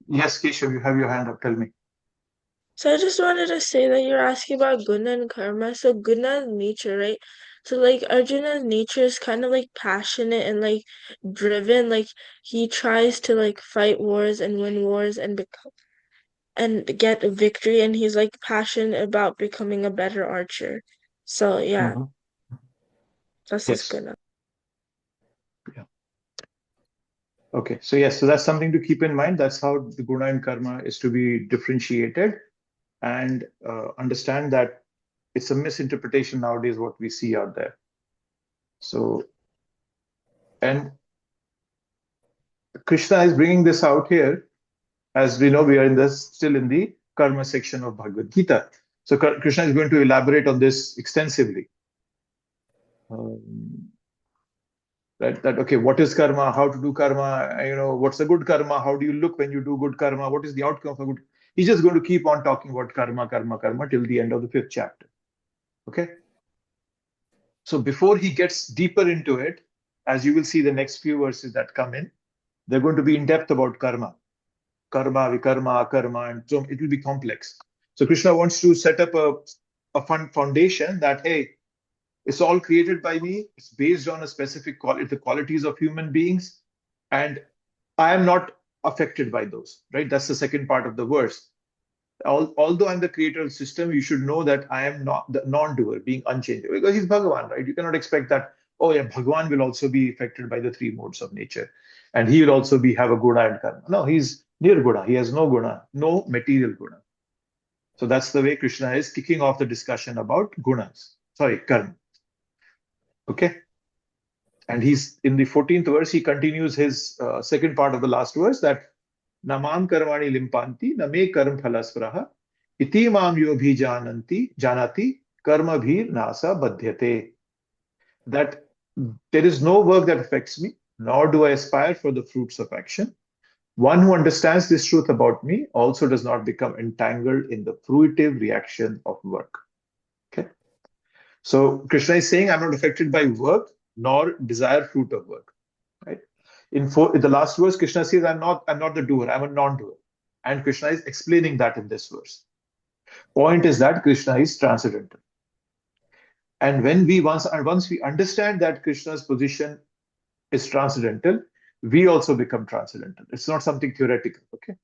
Yes, Keshav, you have your hand up. Tell me. So I just wanted to say that you're asking about guna and karma. So guna is nature, right? So like Arjuna's nature is kind of like passionate and like driven. Like he tries to like fight wars and win wars and become and get a victory, and he's like passionate about becoming a better archer. So yeah, Mhm. that's his Yes. guna. Yeah. Okay. So yes, so that's something to keep in mind. That's how the guna and karma is to be differentiated, and understand that it's a misinterpretation nowadays what we see out there. So, and Krishna is bringing this out here. As we know, we are in this still in the karma section of Bhagavad Gita. So Krishna is going to elaborate on this extensively. Um, that okay, what is karma? How to do karma? What's a good karma? How do you look when you do good karma? What is the outcome of a good? He's just going to keep on talking about karma, karma, karma till the end of the fifth chapter. Okay. So before he gets deeper into it, as you will see the next few verses that come in, they're going to be in depth about karma, vikarma, akarma, and so it will be complex. So Krishna wants to set up a fun foundation that, hey, it's all created by me. It's based on a specific quality, the qualities of human beings, and I am not affected by those. Right? That's the second part of the verse. Although I'm the creator of the system, you should know that I am not the non-doer, being unchangeable, because he's Bhagavan, right? You cannot expect that. Oh yeah, Bhagavan will also be affected by the three modes of nature, and he will also be have a guna and karma. No, he's nirguna. He has no guna, no material guna. So that's the way Krishna is kicking off the discussion about gunas. Sorry, karma. Okay. And he's in the 14th verse, he continues his second part of the last verse that namam karmani limpanti name karm phalasvaraha iti mam yobhi janati karma bhir nasa badhyate. That there is no work that affects me, nor do I aspire for the fruits of action. One who understands this truth about me also does not become entangled in the fruitive reaction of work. Okay. So Krishna is saying, I'm not affected by work nor desire fruit of work. Right? In the last verse, Krishna says, I'm not the doer, I'm a non-doer. And Krishna is explaining that in this verse. Point is that Krishna is transcendental. And once we understand that Krishna's position is transcendental, we also become transcendental. It's not something theoretical. Okay.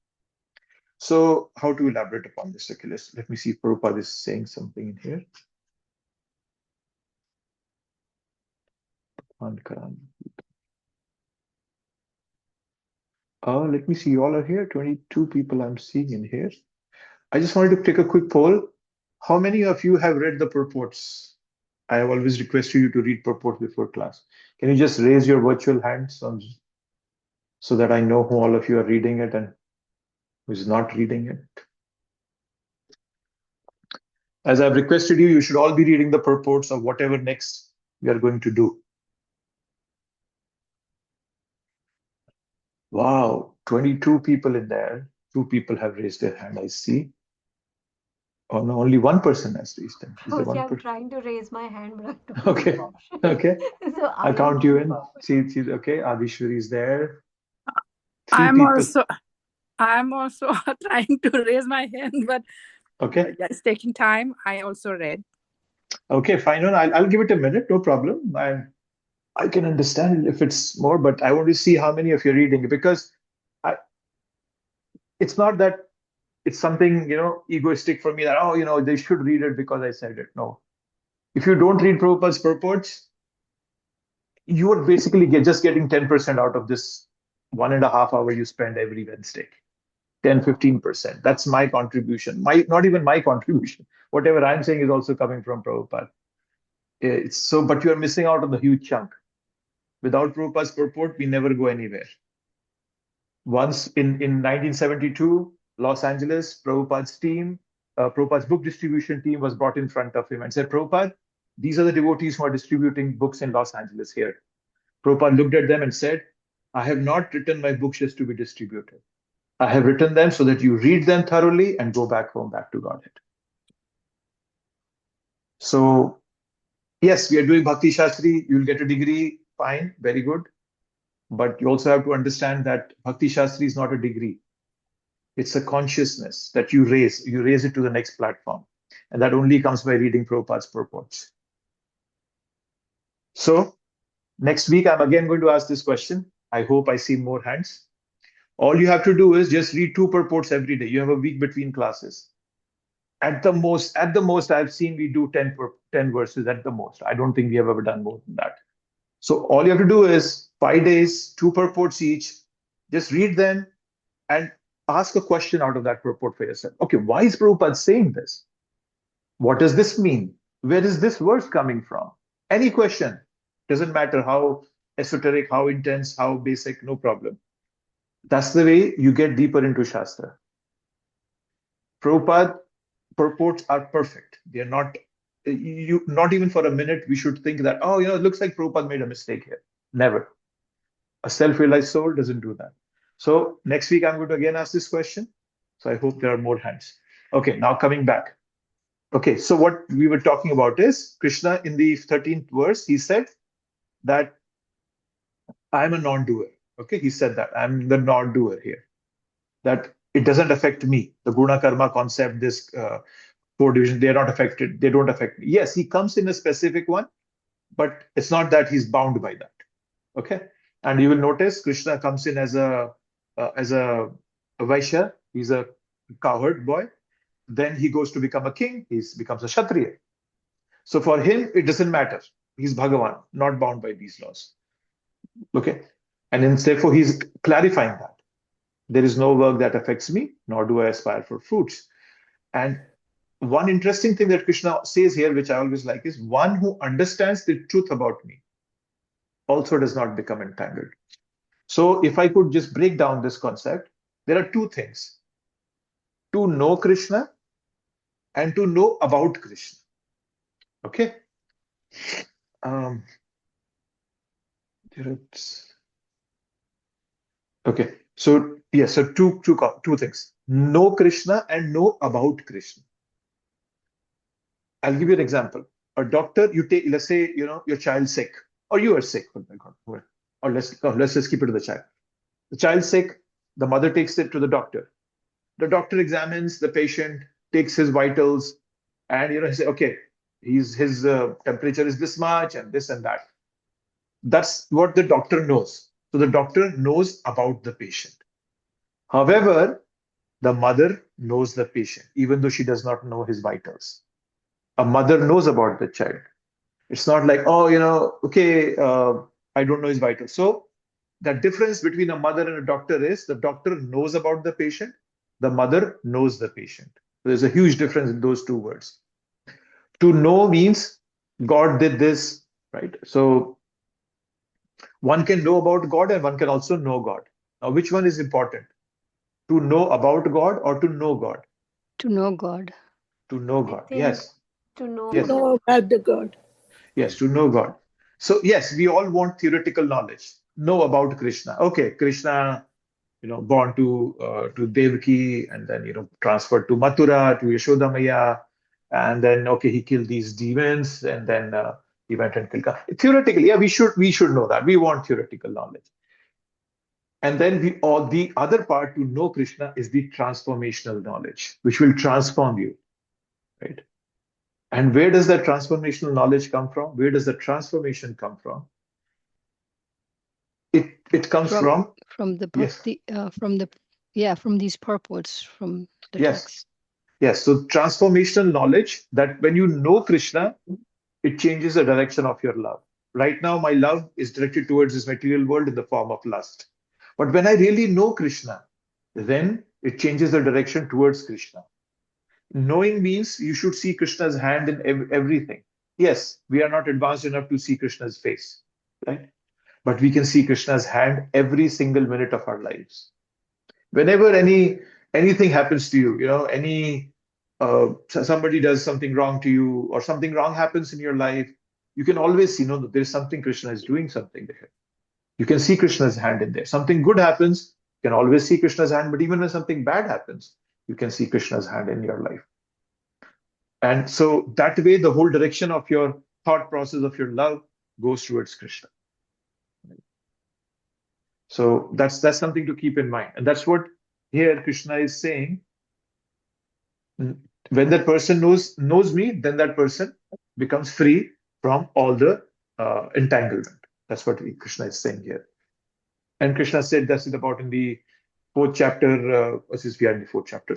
So how to elaborate upon this? Okay, let me see if Prabhupada is saying something in here. Let me see. You all are here. 22 people I'm seeing in here. I just wanted to take a quick poll. How many of you have read the purports? I have always requested you to read purport before class. Can you just raise your virtual hands so that I know who all of you are reading it and who is not reading it? As I've requested you, you should all be reading the purports of whatever next we are going to do. Wow, 22 people in there. 2 people have raised their hand, I see. Oh no, only one person has raised them. Is there Okay, one I'm person? trying to raise my hand, but I don't see Okay, the option. okay. So I I am count you moving in. forward. See, okay, Adishwari is there. 3 I'm people. also I'm also trying to raise my hand, but Okay. it's taking time. I also read. Okay, fine. No, I'll give it a minute, no problem. I can understand if it's more, but I want to see how many of you are reading it because I, it's not that it's something, egoistic for me that, oh, they should read it because I said it. No. If you don't read Prabhupada's purports, you are basically just getting 10% out of this 1.5 hour you spend every Wednesday. 10-15%. That's my contribution. Not even my contribution. Whatever I'm saying is also coming from Prabhupada. It's so, but you're missing out on the huge chunk. Without Prabhupada's purport, we never go anywhere. Once in 1972, Los Angeles, Prabhupada's book distribution team was brought in front of him and said, Prabhupada, these are the devotees who are distributing books in Los Angeles here. Prabhupada looked at them and said, I have not written my books just to be distributed. I have written them so that you read them thoroughly and go back home, back to Godhead. So, yes, we are doing Bhakti Shastri. You'll get a degree. Fine, very good. But you also have to understand that Bhakti Shastri is not a degree. It's a consciousness that you raise. You raise it to the next platform. And that only comes by reading Prabhupada's purports. So next week, I'm again going to ask this question. I hope I see more hands. All you have to do is just read 2 purports every day. You have a week between classes. At the most, I've seen we do 10 verses at the most. I don't think we have ever done more than that. So all you have to do is 5 days, 2 purports each. Just read them and ask a question out of that purport for yourself. Okay, why is Prabhupada saying this? What does this mean? Where is this verse coming from? Any question. Doesn't matter how esoteric, how intense, how basic, no problem. That's the way you get deeper into Shastra. Prabhupada purports are perfect. They are not, not even for a minute we should think that, oh, it looks like Prabhupada made a mistake here. Never. A self-realized soul doesn't do that. So next week I'm going to again ask this question. So I hope there are more hands. Okay, now coming back. Okay, so what we were talking about is Krishna in the 13th verse, he said that I'm a non-doer. Okay, he said that I'm the non-doer here. That it doesn't affect me. The guna karma concept, this 4 divisions, they are not affected. They don't affect me. Yes, he comes in a specific one, but it's not that he's bound by that. Okay, and you will notice Krishna comes in as a Vaishya. He's a cowherd boy. Then he goes to become a king. He becomes a Kshatriya. So for him, it doesn't matter. He's Bhagavan, not bound by these laws. Okay, and therefore he's clarifying that. There is no work that affects me, nor do I aspire for fruits. And one interesting thing that Krishna says here, which I always like, is one who understands the truth about me also does not become entangled. So if I could just break down this concept, there are 2 things. To know Krishna and to know about Krishna. Okay? Okay. So yes, so two things. Know Krishna and know about Krishna. I'll give you an example. A doctor, you take, let's say, your child's sick, or you are sick. Oh my God. Or let's just keep it to the child. The child's sick, the mother takes it to the doctor. The doctor examines the patient, takes his vitals, and he says, okay, his temperature is this much and this and that. That's what the doctor knows. So the doctor knows about the patient. However, the mother knows the patient, even though she does not know his vitals. A mother knows about the child. It's not like, oh, okay, I don't know his vitals. So the difference between a mother and a doctor is the doctor knows about the patient, the mother knows the patient. There's a huge difference in those 2 words. To know means God did this, right? So one can know about God and one can also know God. Now, which one is important? To know about God or to know God? To know God. To know God, yes. To know Yes. God. About the God. Yes, to know God. So yes, we all want theoretical knowledge. Know about Krishna. Okay, Krishna, born to Devaki, and then transferred to Mathura, to Yashoda Maya, and then okay, he killed these demons, and then he went and killed. Theoretically, yeah, we should know that. We want theoretical knowledge. And then the other part to know Krishna is the transformational knowledge, which will transform you, right? And where does that transformational knowledge come from? Where does the transformation come from? It comes from these purports from the yes. text. Yes, so transformational knowledge, that when you know Krishna, it changes the direction of your love. Right now, my love is directed towards this material world in the form of lust. But when I really know Krishna, then it changes the direction towards Krishna. Knowing means you should see Krishna's hand in everything. Yes, we are not advanced enough to see Krishna's face, right? But we can see Krishna's hand every single minute of our lives. Whenever anything happens to you, somebody does something wrong to you, or something wrong happens in your life, you can always see, that there's something Krishna is doing something there. You can see Krishna's hand in there. Something good happens, you can always see Krishna's hand, but even when something bad happens, you can see Krishna's hand in your life. And so that way, the whole direction of your thought process, of your love, goes towards Krishna. So that's something to keep in mind. And that's what here Krishna is saying, when that person knows me, then that person becomes free from all the entanglement. That's what Krishna is saying here. And Krishna said that's it about in the fourth chapter, we are in the fourth chapter.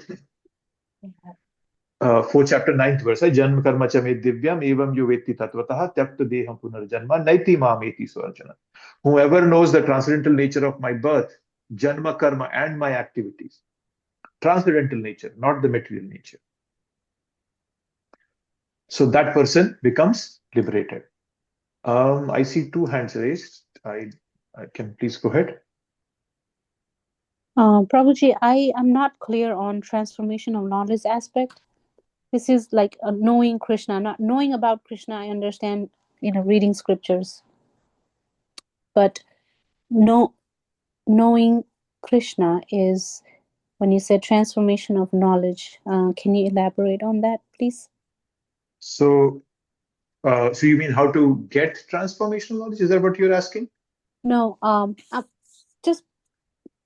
Fourth chapter, 9th verse. Janma karma cha me divyam evam yo veti tatvatah tyakta deham punarjanma naiti mameti swarjana. Whoever knows the transcendental nature of my birth, janma karma, and my activities, transcendental nature, not the material nature, so that person becomes liberated. I see 2 hands raised. I can please go ahead. Prabhuji, I am not clear on transformation of knowledge aspect. This is like knowing Krishna, not knowing about Krishna. I understand, reading scriptures, but knowing Krishna is when you said transformation of knowledge. Can you elaborate on that, please? So you mean how to get transformational knowledge? Is that what you're asking? No, just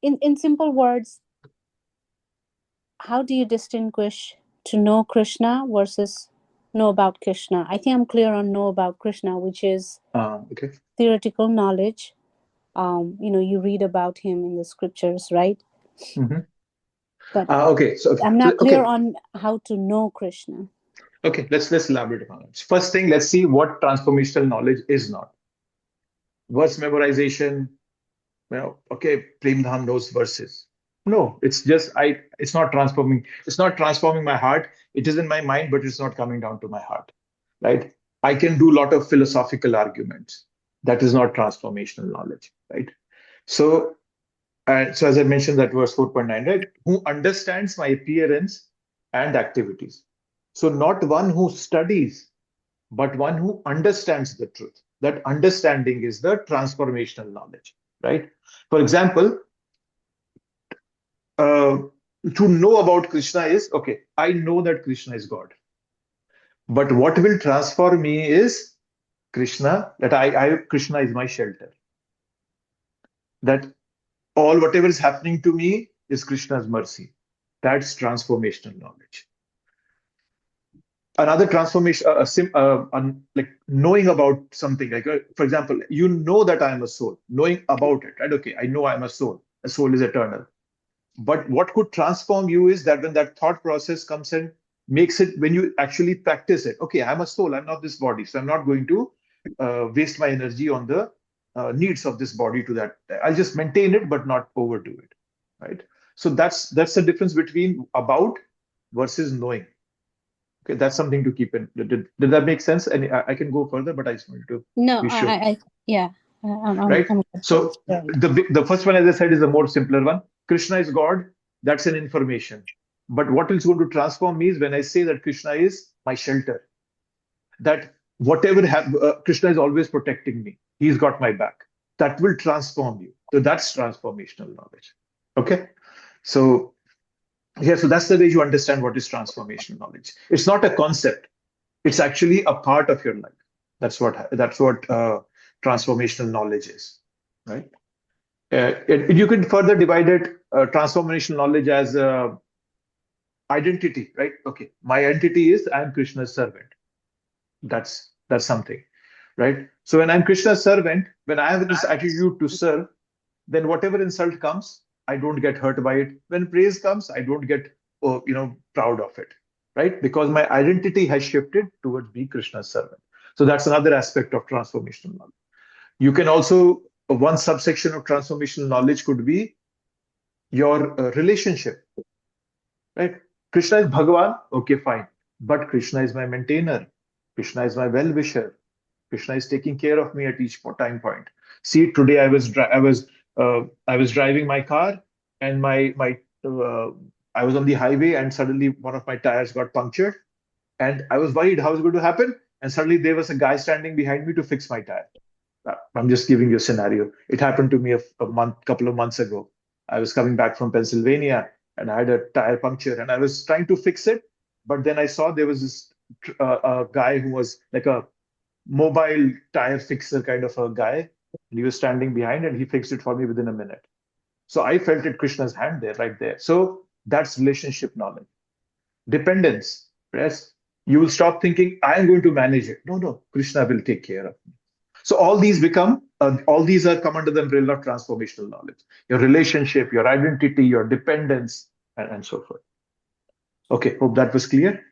in simple words, how do you distinguish to know Krishna versus know about Krishna? I think I'm clear on know about Krishna, which is Okay. theoretical knowledge. You read about him in the scriptures, right? Mm-hmm. But okay. So I'm not clear on how to know Krishna. Okay, let's elaborate on it. First thing, let's see what transformational knowledge is not. Verse memorization. Okay, Prem Dham knows verses. No, it's just it's not transforming. It's not transforming my heart. It is in my mind, but it's not coming down to my heart. Right? I can do a lot of philosophical arguments. That is not transformational knowledge, right? So as I mentioned, that verse 4.9, right? Who understands my appearance and activities. So not one who studies, but one who understands the truth. That understanding is the transformational knowledge, right? For example, to know about Krishna is, okay, I know that Krishna is God. But what will transform me is Krishna, that Krishna is my shelter. That whatever is happening to me is Krishna's mercy. That's transformational knowledge. Another transformation, like knowing about something, like for example, you know that I am a soul, knowing about it, right? Okay, I know I'm a soul. A soul is eternal. But what could transform you is that when that thought process comes in, makes it, when you actually practice it, okay, I'm a soul, I'm not this body, so I'm not going to waste my energy on the needs of this body to that. I'll just maintain it, but not overdo it, right? So that's the difference between about versus knowing. Okay, that's something to keep in. Did that make sense? And I can go further, but I just wanted to be sure. Yeah. Right? So the first one, as I said, is the more simpler one. Krishna is God. That's an information. But what is going to transform me is when I say that Krishna is my shelter. That whatever Krishna is always protecting me. He's got my back. That will transform you. So that's transformational knowledge. Okay? So that's the way you understand what is transformational knowledge. It's not a concept. It's actually a part of your life. That's what transformational knowledge is, right? You can further divide it, transformational knowledge as identity, right? Okay, my identity is I am Krishna's servant. That's something, right? So when I'm Krishna's servant, when I have this attitude to serve, then whatever insult comes, I don't get hurt by it. When praise comes, I don't get proud of it, right? Because my identity has shifted towards being Krishna's servant. So that's another aspect of transformational knowledge. You can also, one subsection of transformational knowledge could be your relationship, right? Krishna is Bhagavan, okay, fine. But Krishna is my maintainer. Krishna is my well-wisher. Krishna is taking care of me at each time point. See, today I was driving my car, and I was on the highway, and suddenly one of my tires got punctured, and I was worried how it's going to happen. And suddenly there was a guy standing behind me to fix my tire. I'm just giving you a scenario. It happened to me a couple of months ago. I was coming back from Pennsylvania, and I had a tire puncture, and I was trying to fix it. But then I saw there was this a guy who was like a mobile tire fixer kind of a guy. And he was standing behind, and he fixed it for me within a minute. So I felt it Krishna's hand there, right there. So that's relationship knowledge. Dependence, yes. You will stop thinking, I am going to manage it. No, Krishna will take care of me. So all these are come under the umbrella of transformational knowledge. Your relationship, your identity, your dependence, and so forth. Okay, hope that was clear.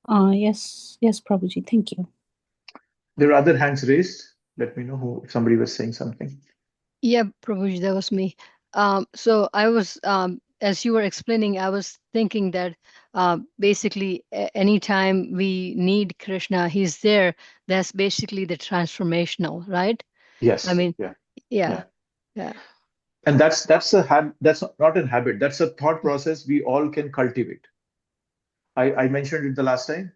Yes, Prabhuji, thank you. There are other hands raised. Let me know if somebody was saying something. Yeah, Prabhuji, that was me. So I was, as you were explaining, I was thinking that basically anytime we need Krishna, he's there. That's basically the transformational, right? Yes. I mean, Yeah. yeah. And that's not a habit. That's a thought process we all can cultivate. I mentioned it the last time.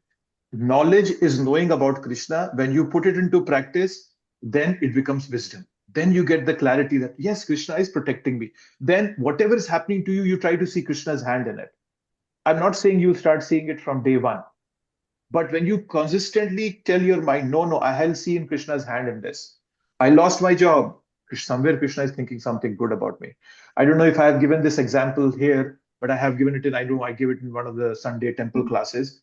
Knowledge is knowing about Krishna. When you put it into practice, then it becomes wisdom. Then you get the clarity that, yes, Krishna is protecting me. Then whatever is happening to you, you try to see Krishna's hand in it. I'm not saying you start seeing it from day one. But when you consistently tell your mind, no, I have seen Krishna's hand in this. I lost my job. Somewhere Krishna is thinking something good about me. I don't know if I have given this example here, but I have given it I give it in one of the Sunday temple classes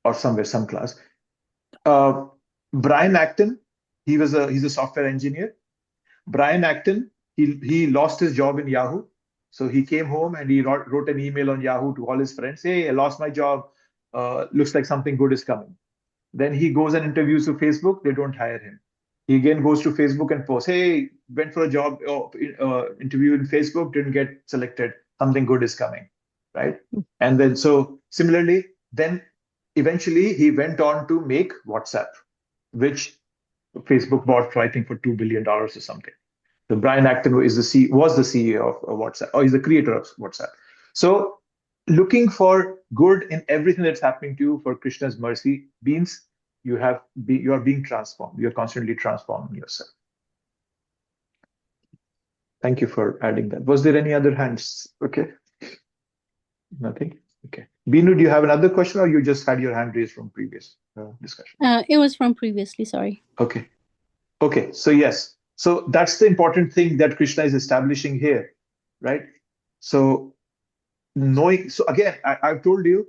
or somewhere, some class. Brian Acton, he's a software engineer. Brian Acton, he lost his job in Yahoo. So he came home and he wrote an email on Yahoo to all his friends. Hey, I lost my job. Looks like something good is coming. Then he goes and interviews to Facebook. They don't hire him. He again goes to Facebook and posts, hey, went for a job interview in Facebook, didn't get selected. Something good is coming, right? And then so similarly, then eventually he went on to make WhatsApp, which Facebook bought for, I think, for $2 billion or something. So Brian Acton was the CEO of WhatsApp, or he's the creator of WhatsApp. So looking for good in everything that's happening to you for Krishna's mercy means you are being transformed. You're constantly transforming yourself. Thank you for adding that. Was there any other hands? Okay. Nothing? Okay. Binu, do you have another question or you just had your hand raised from previous discussion? It was from previously, sorry. Okay. So yes. So that's the important thing that Krishna is establishing here, right? So knowing, so again, I've told you,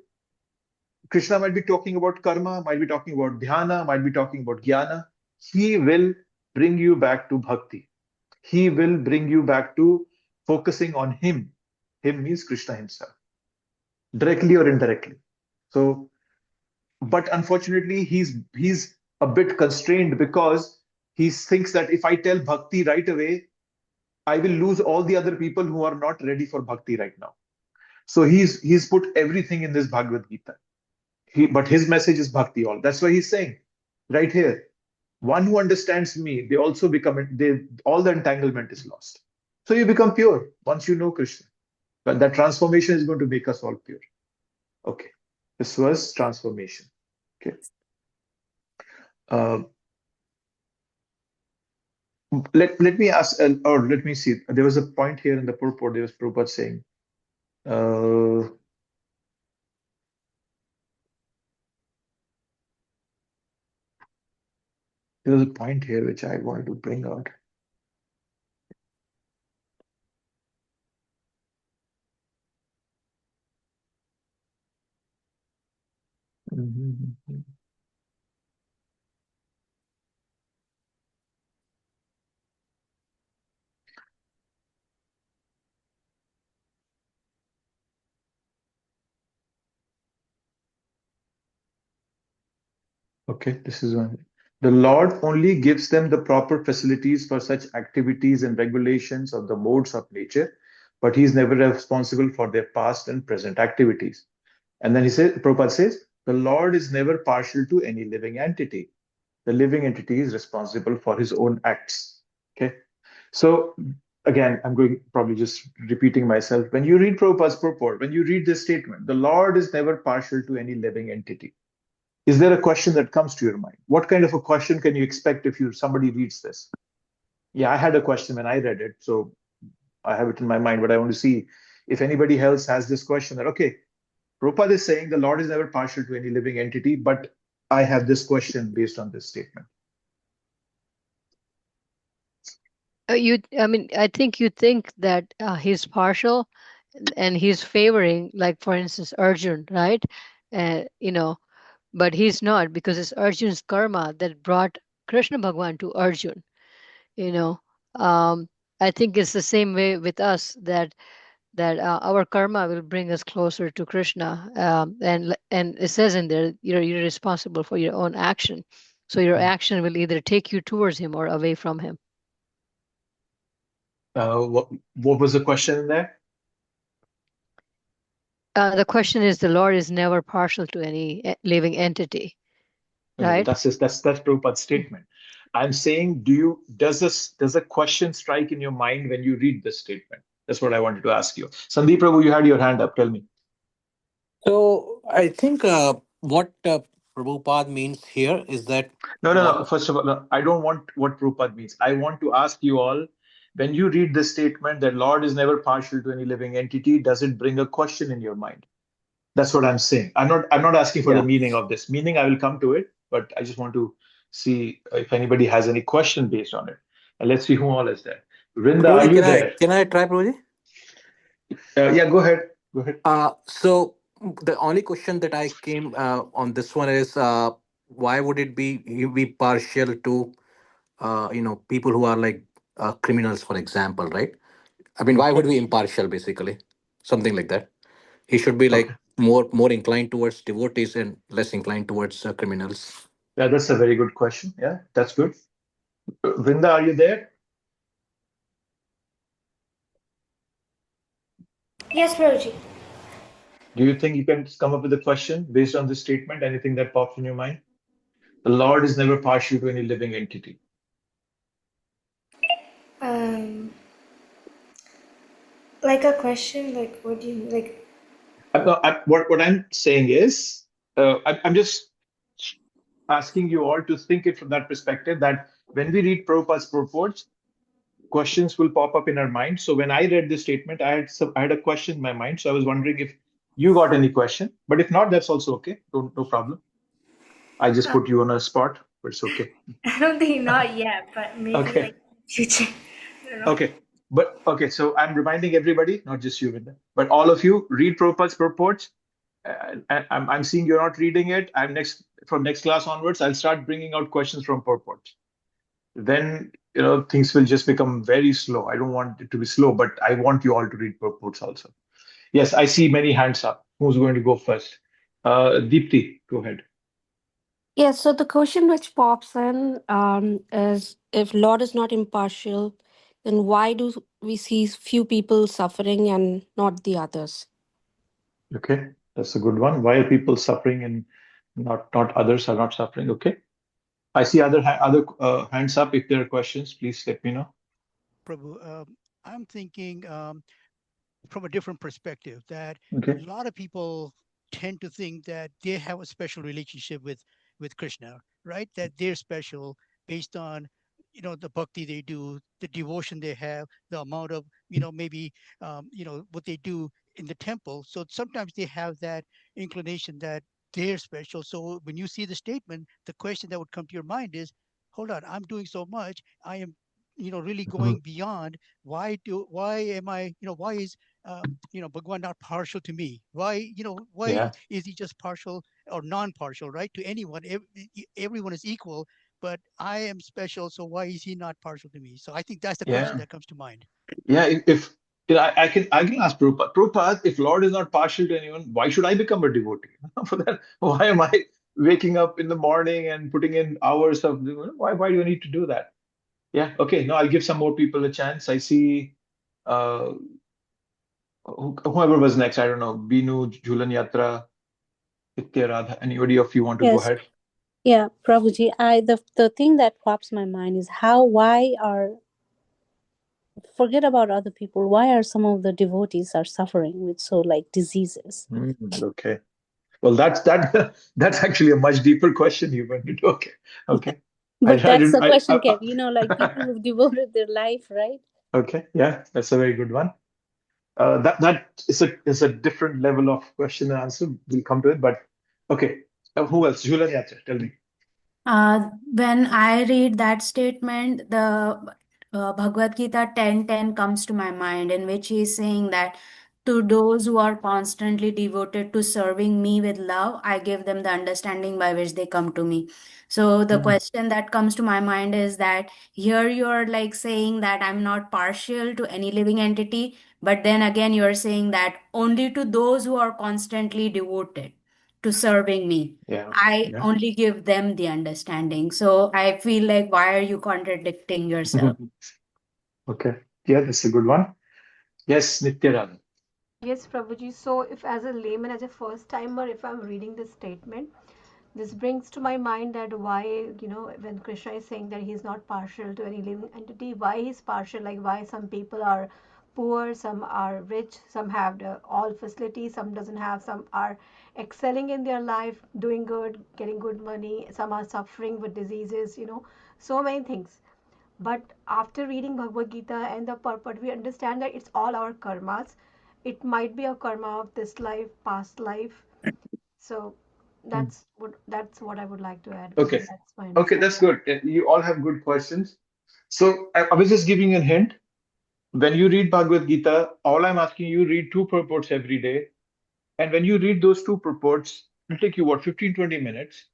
Krishna might be talking about karma, might be talking about dhyana, might be talking about jnana. He will bring you back to bhakti. He will bring you back to focusing on him. Him means Krishna himself, directly or indirectly. So, but unfortunately, he's a bit constrained because he thinks that if I tell bhakti right away, I will lose all the other people who are not ready for bhakti right now. So he's put everything in this Bhagavad Gita. But his message is bhakti all. That's why he's saying right here, one who understands me, they also all the entanglement is lost. So you become pure once you know Krishna. But that transformation is going to make us all pure. Okay. This was transformation. Okay. Let me ask, or let me see. There was a point here in the purport. There was Prabhupada saying, there was a point here which I wanted to bring out. Okay, this is one. The Lord only gives them the proper facilities for such activities and regulations of the modes of nature, but he is never responsible for their past and present activities. And then Prabhupada says, the Lord is never partial to any living entity. The living entity is responsible for his own acts. Okay. So again, I'm going probably just repeating myself. When you read Prabhupada's purport, when you read this statement, the Lord is never partial to any living entity. Is there a question that comes to your mind? What kind of a question can you expect if somebody reads this? Yeah, I had a question when I read it, so I have it in my mind, but I want to see if anybody else has this question that, okay, Prabhupada is saying the Lord is never partial to any living entity, but I have this question based on this statement. I think you think that he's partial and he's favoring, like, for instance, Arjun, right? But he's not, because it's Arjun's karma that brought Krishna Bhagwan to Arjun. You know, um, I think it's the same way with us, that our karma will bring us closer to Krishna. And it says in there, you're responsible for your own action. So your action will either take you towards him or away from him. What was the question in there? The question is, the Lord is never partial to any living entity, right? That's Prabhupada's statement. I'm saying, does a question strike in your mind when you read this statement? That's what I wanted to ask you. Sandeep Prabhu, you had your hand up. Tell me. So I think what Prabhupada means here is that No. First of all, no, I don't want what Prabhupada means. I want to ask you all, when you read this statement that Lord is never partial to any living entity, does it bring a question in your mind? That's what I'm saying. I'm not asking for the meaning of this. Meaning, I will come to it, but I just want to see if anybody has any question based on it. And let's see who all is there. Vrinda, are you there? Can I try, Prabhuji? Yeah, go ahead. Go ahead. So the only question that I came on this one is why would it be partial to people who are like criminals, for example, right? I mean, why would we impartial, basically, something like that? He should be like more inclined towards devotees and less inclined towards criminals. Yeah, that's a very good question. Yeah, that's good. Vrinda, are you there? Yes, Prabhuji. Do you think you can come up with a question based on this statement? Anything that pops in your mind? The Lord is never partial to any living entity. Like a question, like what do you like? What I'm saying is, I'm just asking you all to think it from that perspective, that when we read Prabhupada's purports, questions will pop up in our mind. So when I read this statement, I had a question in my mind. So I was wondering if you got any question, but if not, that's also okay. No problem. I just put you on a spot, but it's okay. I don't think not yet, but maybe like future. I don't know. Okay. So I'm reminding everybody, not just you, Vinda, but all of you, read Prabhupada's purports. I'm seeing you're not reading it. From next class onwards, I'll start bringing out questions from purports. Then things will just become very slow. I don't want it to be slow, but I want you all to read purports also. Yes, I see many hands up. Who's going to go first? Deepti, go ahead. Yes, so the question which pops in is, if Lord is not impartial, then why do we see few people suffering and not the others? Okay, that's a good one. Why are people suffering and not others are not suffering? Okay. I see other hands up. If there are questions, please let me know. Prabhu, I'm thinking from a different perspective, that Okay. a lot of people tend to think that they have a special relationship with Krishna, right? That they're special based on the bhakti they do, the devotion they have, the amount of maybe what they do in the temple. So sometimes they have that inclination that they're special. So when you see the statement, the question that would come to your mind is, hold on, I'm doing so much, I am really going beyond. Why am I, why is Bhagwan not partial to me? Why is he just partial or non-partial, right? To anyone, everyone is equal, but I am special, so why is he not partial to me? So I think that's the question that comes to mind. Yeah, if I can ask Prabhupada. Prabhupada, if Lord is not partial to anyone, why should I become a devotee? For that, why am I waking up in the morning and putting in hours of why do you need to do that? Yeah, okay. No, I'll give some more people a chance. I see whoever was next, I don't know, Binu, Julan Yatra, Nitya Radha. Anybody of you want to go ahead? Yeah, Prabhuji, the thing that pops my mind is forget about other people. Why are some of the devotees are suffering with diseases? Okay. Well, that's actually a much deeper question you went into. Okay. But that's the question, Kev. People who've devoted their life, right? Okay. Yeah, that's a very good one. That is a different level of question and answer. We'll come to it, but okay. Who else? Julan, tell me. When I read that statement, Bhagavad Gita 10:10 comes to my mind, in which he is saying that to those who are constantly devoted to serving me with love, I give them the understanding by which they come to me. So the question that comes to my mind is that here you're like saying that I'm not partial to any living entity, but then again you're saying that only to those who are constantly devoted to serving me, Yeah. I Yeah. only give them the understanding. So I feel like, why are you contradicting yourself? Okay. Yeah, that's a good one. Yes, Nityaran. Yes, Prabhuji. So, if as a layman, as a first timer, if I'm reading this statement, this brings to my mind that why, when Krishna is saying that he's not partial to any living entity, why he's partial, like why some people are poor, some are rich, some have all facilities, some doesn't have, some are excelling in their life, doing good, getting good money, some are suffering with diseases, so many things. But after reading Bhagavad Gita and the purport, we understand that it's all our karmas. It might be a karma of this life, past life. So that's what I would like to add. Okay. That's my Okay, understanding. that's good. You all have good questions. So I was just giving you a hint. When you read Bhagavad Gita, all I'm asking you, read two purports every day. And when you read those two purports, it'll take you what, 15, 20 minutes.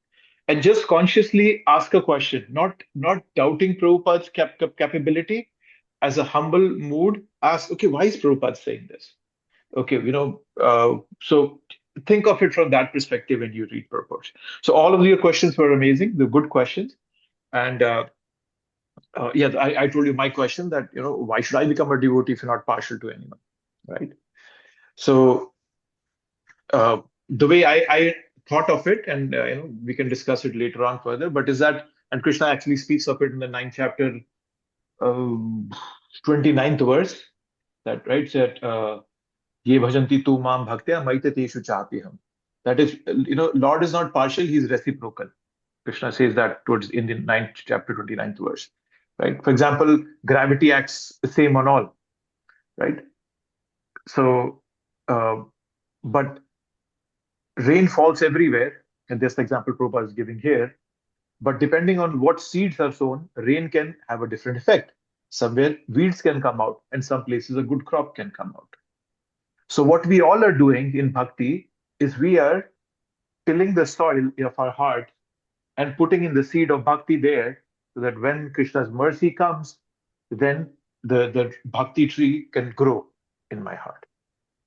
And just consciously ask a question, not doubting Prabhupada's capability. As a humble mood, ask, okay, why is Prabhupada saying this? Okay, so think of it from that perspective when you read purports. So all of your questions were amazing, the good questions. And yeah, I told you my question that, why should I become a devotee if you're not partial to anyone, right? So the way I thought of it, and we can discuss it later on further, but is that, and Krishna actually speaks of it in the ninth chapter, 29th verse, that right, that ye bhajanti tu mam bhaktya maite teshu chapiham. That is, Lord is not partial, he is reciprocal. Krishna says that towards in the ninth chapter, 29th verse, right? For example, gravity acts the same on all, right? So, uh, but rain falls everywhere, and that's the example Prabhupada is giving here. But depending on what seeds are sown, rain can have a different effect. Somewhere weeds can come out, and some places a good crop can come out. So what we all are doing in bhakti is we are tilling the soil of our heart and putting in the seed of bhakti there, so that when Krishna's mercy comes, then the bhakti tree can grow in my heart.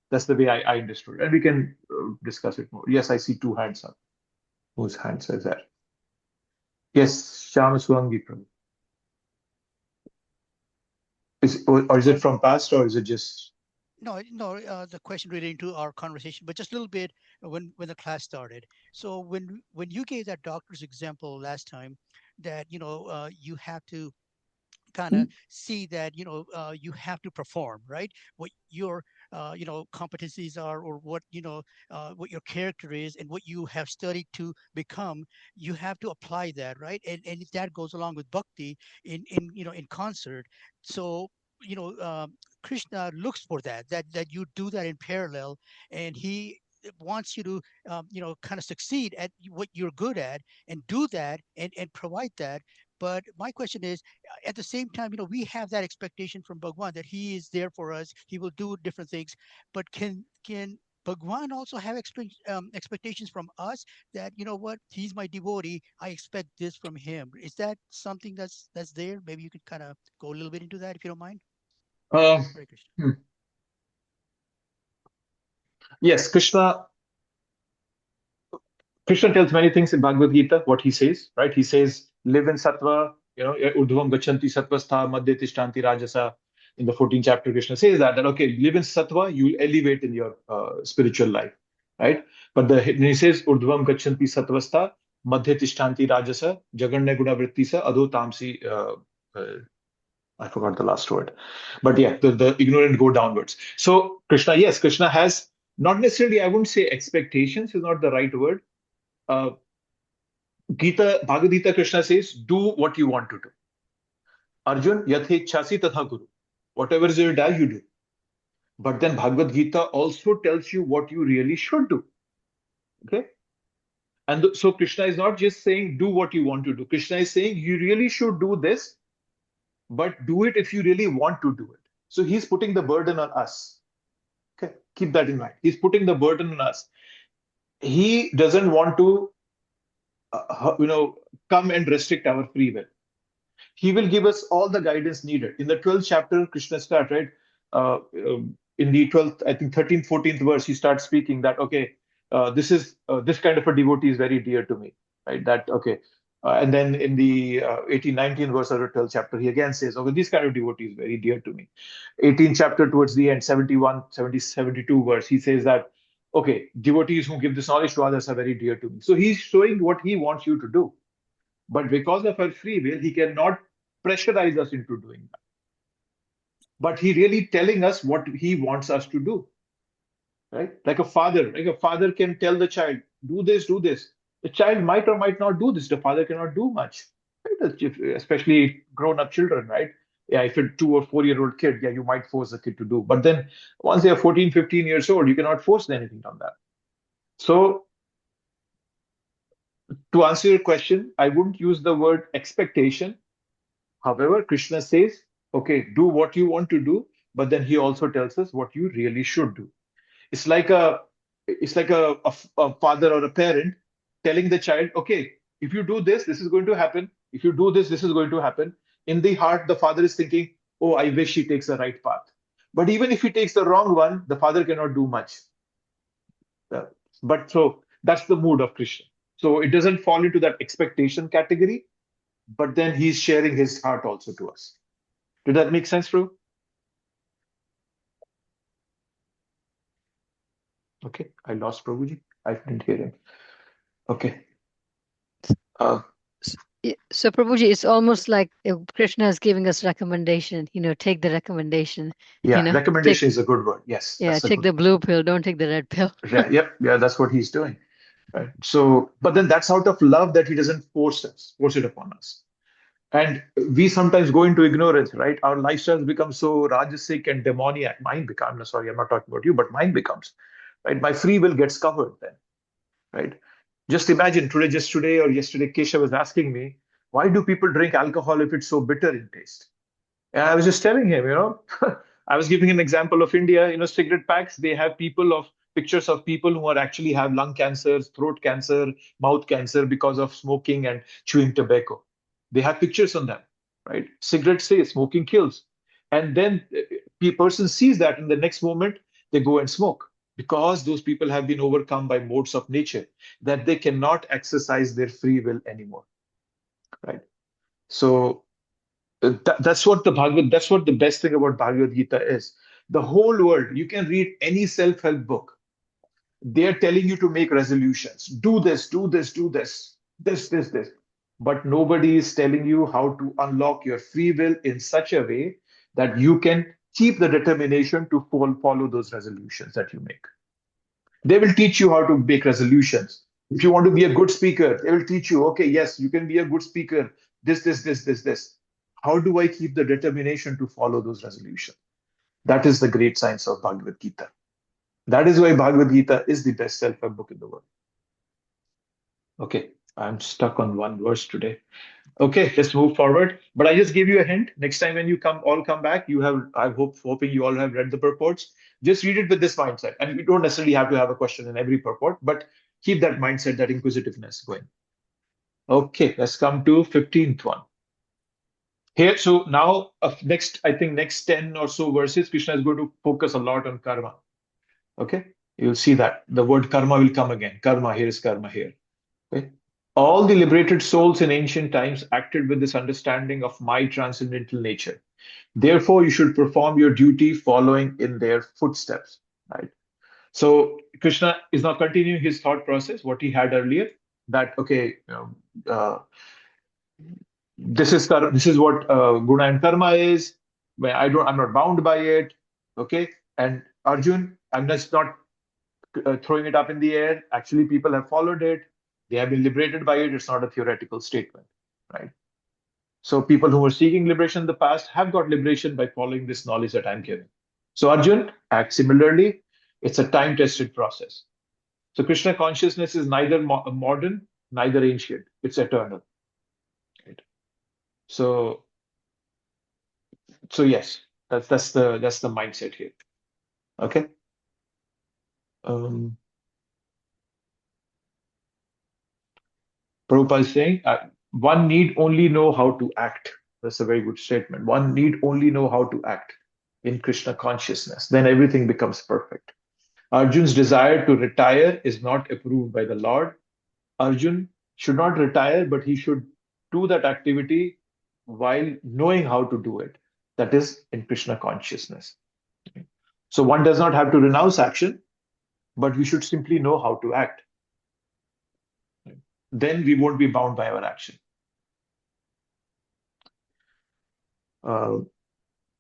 That's the way I understood. And we can discuss it more. Yes, I see two hands up. Whose hands is that? Yes, Shyama Suhangi Prabhu. Or is it from past, or is it just? No, the question relating to our conversation, but just a little bit when the class started. So when you gave that doctor's example last time, that you have to kind of see that you have to perform, right, what your competencies are, or what your character is, and what you have studied to become. You have to apply that, right, and that goes along with bhakti in concert. So Krishna looks for that you do that in parallel, and he wants you to kind of succeed at what you're good at, and do that, and provide that. But my question is, at the same time, we have that expectation from Bhagwan that he is there for us. He will do different things. But can Bhagwan also have expectations from us, that what, he's my devotee, I expect this from him? Is that something that's there? Maybe you could kind of go a little bit into that, if you don't mind. Uh, Hare Krishna. yes, Krishna tells many things in Bhagavad Gita, what he says, right? He says, live in sattva, urdhvam gachanti sattvastha madhya tishtanti rajasa. In the 14th chapter, Krishna says that okay, live in sattva, you will elevate in your spiritual life, right? But when he says, urdhvam gachanti sattvastha madhya tishtanti rajasa, jaganya guna vrittisa adho tamsi, I forgot the last word. But yeah, the ignorant go downwards. So Krishna, yes, Krishna has not necessarily, I wouldn't say expectations is not the right word. uh, Bhagavad Gita, Krishna says, do what you want to do. Arjun, yathe chasi tatha guru. Whatever is your desire, you do. But then Bhagavad Gita also tells you what you really should do. Okay? And so Krishna is not just saying, do what you want to do. Krishna is saying, you really should do this. but do it if you really want to do it. So he's putting the burden on us. Okay, keep that in mind. He's putting the burden on us. He doesn't want to, come and restrict our free will. He will give us all the guidance needed. In the 12th chapter, Krishna starts, right? In the 12th, I think 13th, 14th verse, he starts speaking that, okay, this kind of a devotee is very dear to me, right? That, okay. And then in the 18th, 19th verse of the 12th chapter, he again says, okay, this kind of devotee is very dear to me. 18th chapter towards the end, 71, 70, 72 verse, he says that, okay, devotees who give this knowledge to others are very dear to me. So he's showing what he wants you to do. But because of our free will, he cannot pressurize us into doing that. But he really telling us what he wants us to do, right? Like a father can tell the child, do this, do this. The child might or might not do this. The father cannot do much, right? Especially grown-up children, right? Yeah, if a 2 or 4-year-old kid, yeah, you might force the kid to do. But then once they are 14, 15 years old, you cannot force anything on that. So to answer your question, I wouldn't use the word expectation. However, Krishna says, okay, do what you want to do, but then he also tells us what you really should do. It's like a father or a parent telling the child, okay, if you do this, this is going to happen. If you do this, this is going to happen. In the heart, the father is thinking, oh, I wish he takes the right path. But even if he takes the wrong one, the father cannot do much. But so that's the mood of Krishna. So it doesn't fall into that expectation category, but then he's sharing his heart also to us. Did that make sense, Prabhu? Okay, I lost Prabhuji. I didn't hear him. Okay. So Prabhuji, it's almost like Krishna is giving us recommendation, take the recommendation. Yeah, recommendation is a good word. Yes. Yeah, take the blue pill, don't take the red pill. Yeah, that's what he's doing. Right. So, but then that's out of love that he doesn't force it upon us. And we sometimes go into ignorance, right? Our lifestyles become so rajasic and demoniac. Mine becomes, sorry, I'm not talking about you, but mine becomes, right? My free will gets covered then, right? Just imagine just today or yesterday, Kesha was asking me, why do people drink alcohol if it's so bitter in taste? And I was just telling him, I was giving him an example of India, cigarette packs, they have pictures of people who are actually have lung cancer, throat cancer, mouth cancer because of smoking and chewing tobacco. They have pictures on them, right? Cigarettes say smoking kills. And then the person sees that in the next moment, they go and smoke because those people have been overcome by modes of nature that they cannot exercise their free will anymore, right? So that's what the best thing about Bhagavad Gita is. The whole world, you can read any self-help book. They're telling you to make resolutions. Do this, do this, do this, this. But nobody is telling you how to unlock your free will in such a way that you can keep the determination to follow those resolutions that you make. They will teach you how to make resolutions. If you want to be a good speaker, they will teach you, okay, yes, you can be a good speaker. This. How do I keep the determination to follow those resolutions? That is the great science of Bhagavad Gita. That is why Bhagavad Gita is the best self-help book in the world. Okay, I'm stuck on one verse today. Okay, let's move forward. But I just gave you a hint. Next time when you all come back, I'm hoping you all have read the purports. Just read it with this mindset. And you don't necessarily have to have a question in every purport, but keep that mindset, that inquisitiveness going. Okay, let's come to 15th one. Here, so now next 10 or so verses, Krishna is going to focus a lot on karma. Okay, you'll see that the word karma will come again. Karma, here is karma here. Okay. All the liberated souls in ancient times acted with this understanding of my transcendental nature. Therefore, you should perform your duty following in their footsteps. Right. So Krishna is now continuing his thought process, what he had earlier. That this is what guna and karma is. I'm not bound by it. Okay, and Arjun, I'm just not throwing it up in the air. Actually, people have followed it. They have been liberated by it. It's not a theoretical statement, right? So people who were seeking liberation in the past have got liberation by following this knowledge that I'm giving. So Arjun, act similarly. It's a time-tested process. So Krishna consciousness is neither modern, neither ancient. It's eternal. Right? So So yes, that's the mindset here. Okay. Prabhupada is saying, one need only know how to act. That's a very good statement. One need only know how to act in Krishna consciousness. Then everything becomes perfect. Arjun's desire to retire is not approved by the Lord. Arjun should not retire, but he should do that activity while knowing how to do it. That is in Krishna consciousness. So one does not have to renounce action, but we should simply know how to act. Then we won't be bound by our action.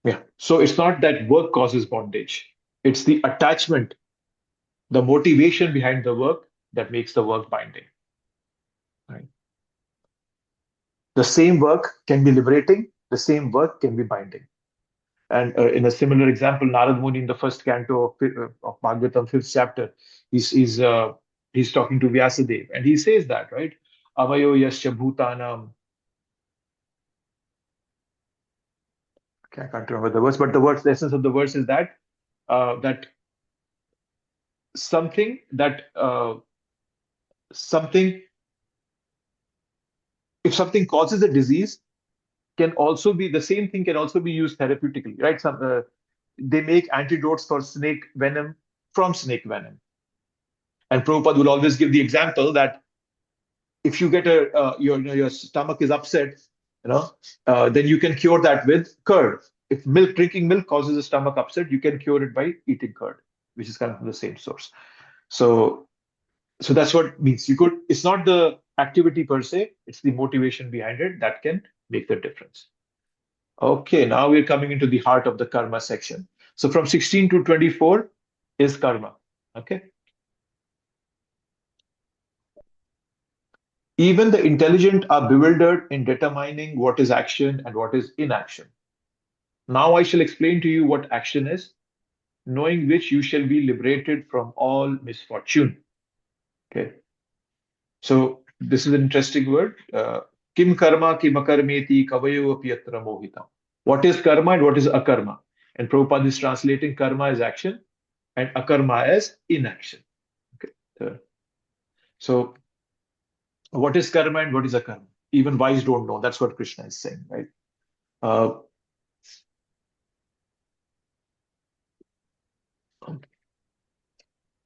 Yeah. So it's not that work causes bondage. It's the attachment, the motivation behind the work that makes the work binding. Right. The same work can be liberating. The same work can be binding. And in a similar example, Narad Muni in the first canto of Bhagavatam, 5th chapter, he's talking to Vyasadeva, and he says that, right? Avayo yasya bhutanam. Okay, I can't remember the verse, but the essence of the verse is that that something if something causes a disease, can also be the same thing can also be used therapeutically, right? They make antidotes for snake venom from snake venom. And Prabhupada will always give the example that if you get your stomach is upset, then you can cure that with curd. If drinking milk causes a stomach upset, you can cure it by eating curd, which is coming from the same source. So that's what it means. It's not the activity per se, it's the motivation behind it that can make the difference. Okay, now we're coming into the heart of the karma section. So from 16 to 24 is karma. Okay. Even the intelligent are bewildered in determining what is action and what is inaction. Now I shall explain to you what action is, knowing which you shall be liberated from all misfortune. Okay. So this is an interesting word. Kim karma kim akarmeti kavayo api atra mohitam. What is karma and what is akarma? And Prabhupada is translating karma as action and akarma as inaction. Okay. So what is karma and what is akarma? Even wise don't know. That's what Krishna is saying, right?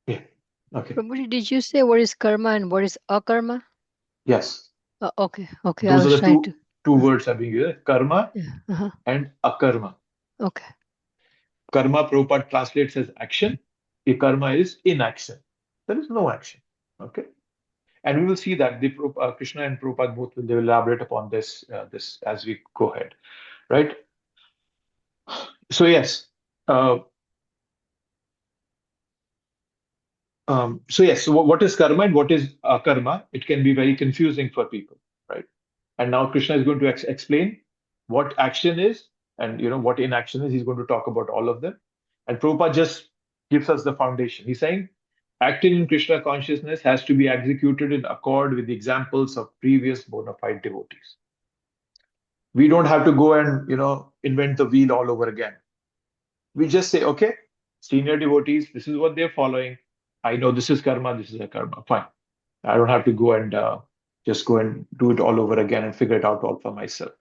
Yeah. Okay. Prabhuji, did you say what is karma and what is akarma? Yes. Okay. Those are the two words are being used: karma and akarma. Okay. Karma, Prabhupada translates as action. Karma is inaction. There is no action. Okay. And we will see that Krishna and Prabhupada both will elaborate upon this as we go ahead, right? So yes. So what is karma and what is akarma? It can be very confusing for people, right? And now Krishna is going to explain what action is and what inaction is. He's going to talk about all of them. And Prabhupada just gives us the foundation. He's saying acting in Krishna consciousness has to be executed in accord with the examples of previous bona fide devotees. We don't have to go and invent the wheel all over again. We just say, okay, senior devotees, this is what they're following. I know this is karma, this is a karma. Fine. I don't have to go and just go and do it all over again and figure it out all for myself.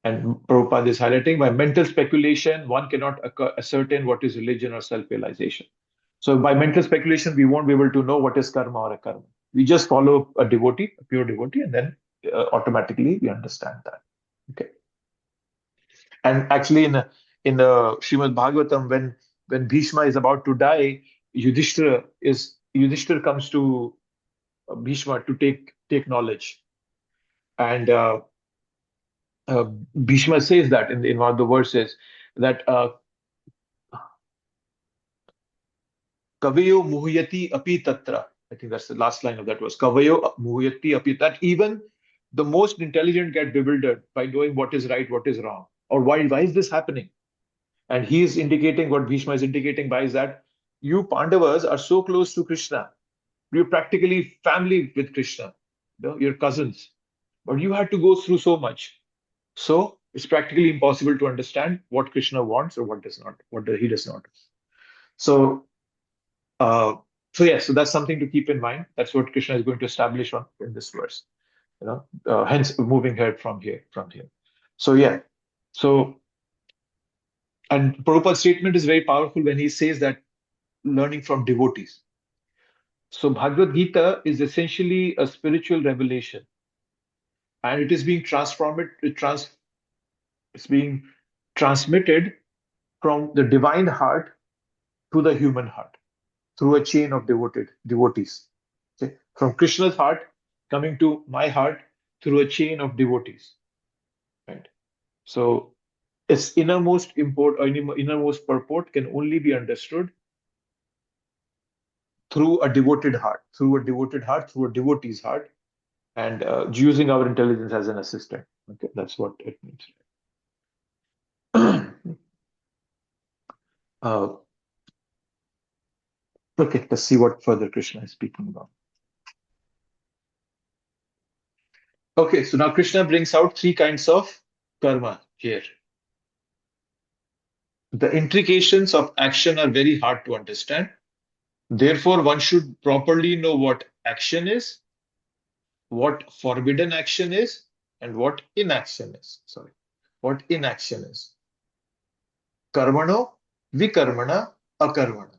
And Prabhupada is highlighting, by mental speculation, one cannot ascertain what is religion or self-realization. So by mental speculation, we won't be able to know what is karma or akarma. We just follow a devotee, a pure devotee, and then automatically we understand that. Okay. And actually, in the Srimad Bhagavatam, when Bhishma is about to die, Yudhishthira comes to Bhishma to take knowledge, and Bhishma says that in one of the verses that Kavayo muhyati api tatra. I think that's the last line of that verse. Kavayo muhyati api. That even the most intelligent get bewildered by knowing what is right, what is wrong, or why is this happening? And he is indicating, what Bhishma is indicating by is that you Pandavas are so close to Krishna. You're practically family with Krishna. You're cousins. But you had to go through so much. So It's practically impossible to understand what Krishna wants or what does not, he does not. So, so that's something to keep in mind. That's what Krishna is going to establish in this verse. Hence moving ahead from here. So yeah, so and Prabhupada's statement is very powerful when he says that learning from devotees. So Bhagavad Gita is essentially a spiritual revelation, and it is being it's being transmitted from the divine heart to the human heart through a chain of devotees. Okay? From Krishna's heart coming to my heart through a chain of devotees. Right? So its innermost purport can only be understood through a devoted heart, through a devotee's heart, and using our intelligence as an assistant. Okay, that's what it means. Okay, let's see what further Krishna is speaking about. Okay, so now Krishna brings out 3 kinds of karma here. The intrications of action are very hard to understand. Therefore, one should properly know what action is, what forbidden action is, and what inaction is. What inaction is. Karmano, vikarmana, akarmana.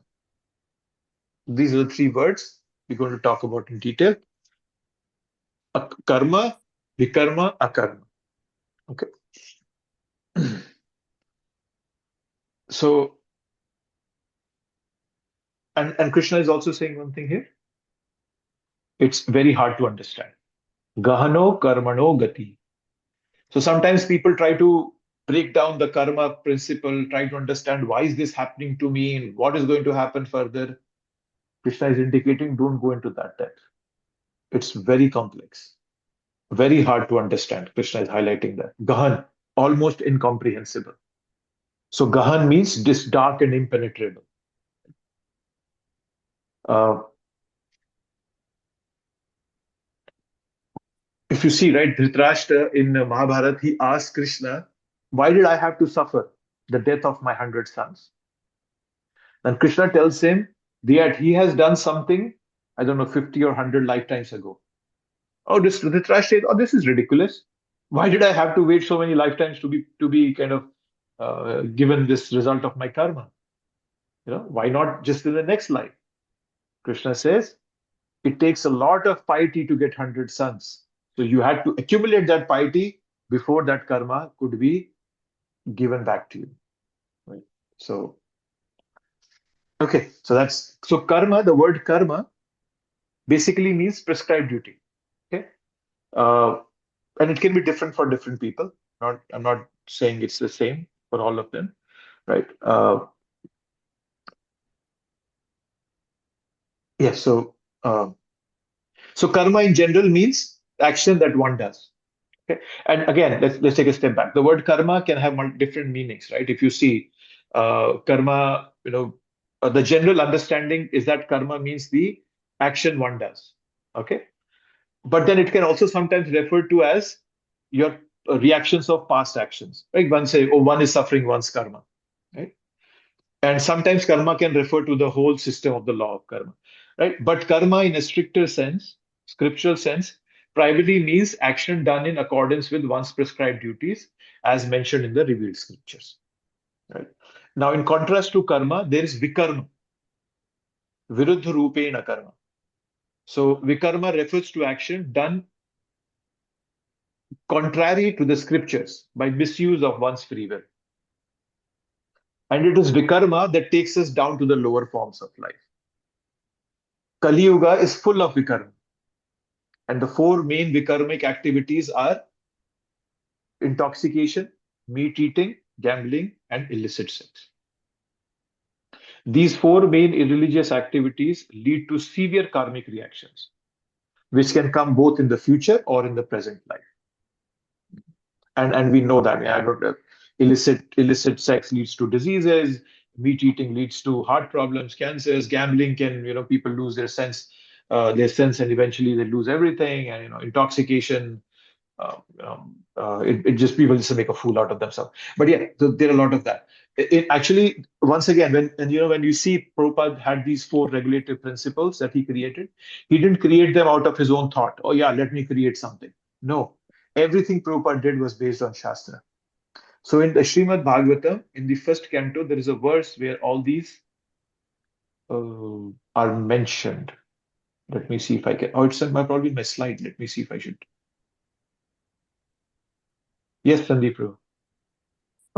These are the 3 words we're going to talk about in detail. Karma, vikarma, akarma. Okay. So, and Krishna is also saying one thing here. It's very hard to understand. Gahano karmano gati. So sometimes people try to break down the karma principle, try to understand why is this happening to me and what is going to happen further. Krishna is indicating don't go into that depth. It's very complex, very hard to understand. Krishna is highlighting that. Gahan, almost incomprehensible. So Gahan means this dark and impenetrable. If you see, right, Dhritarashtra in Mahabharata, he asked Krishna, why did I have to suffer the death of my 100 sons? And Krishna tells him that he has done something, I don't know, 50 or 100 lifetimes ago. Oh, Dhritarashtra says, oh, this is ridiculous. Why did I have to wait so many lifetimes to be kind of given this result of my karma? Why not just in the next life? Krishna says, it takes a lot of piety to get 100 sons. So you had to accumulate that piety before that karma could be given back to you. Right? So, okay, so karma, the word karma basically means prescribed duty. Okay, and it can be different for different people. I'm not saying it's the same for all of them, right? Yes. So karma in general means action that one does. Okay, and again, let's take a step back. The word karma can have different meanings, right? If you see karma, the general understanding is that karma means the action one does. Okay, but then it can also sometimes refer to as your reactions of past actions. Right? One say, oh, one is suffering one's karma, right? And sometimes karma can refer to the whole system of the law of karma, right? But karma in a stricter sense, scriptural sense, primarily means action done in accordance with one's prescribed duties, as mentioned in the revealed scriptures. Right? Now, in contrast to karma, there is vikarma, viruddha rupena karma. So, vikarma refers to action done contrary to the scriptures by misuse of one's free will. And it is vikarma that takes us down to the lower forms of life. Kali Yuga is full of vikarma. And the 4 main vikarmic activities are intoxication, meat eating, gambling, and illicit sex. These 4 main irreligious activities lead to severe karmic reactions, which can come both in the future or in the present life. And we know that. Illicit sex leads to diseases, meat eating leads to heart problems, cancers, gambling can, people lose their sense and eventually they lose everything. And, intoxication It just people just make a fool out of themselves. But yeah, there are a lot of that. It actually, once again, when you see Prabhupada had these four regulative principles that he created, he didn't create them out of his own thought. Oh yeah, let me create something. No, everything Prabhupada did was based on Shastra. So in the Srimad Bhagavatam, in the first canto, there is a verse where all these are mentioned. Let me see if I can. Oh, it's probably my slide. Let me see if I should. Yes, Sandeep. Prabhu.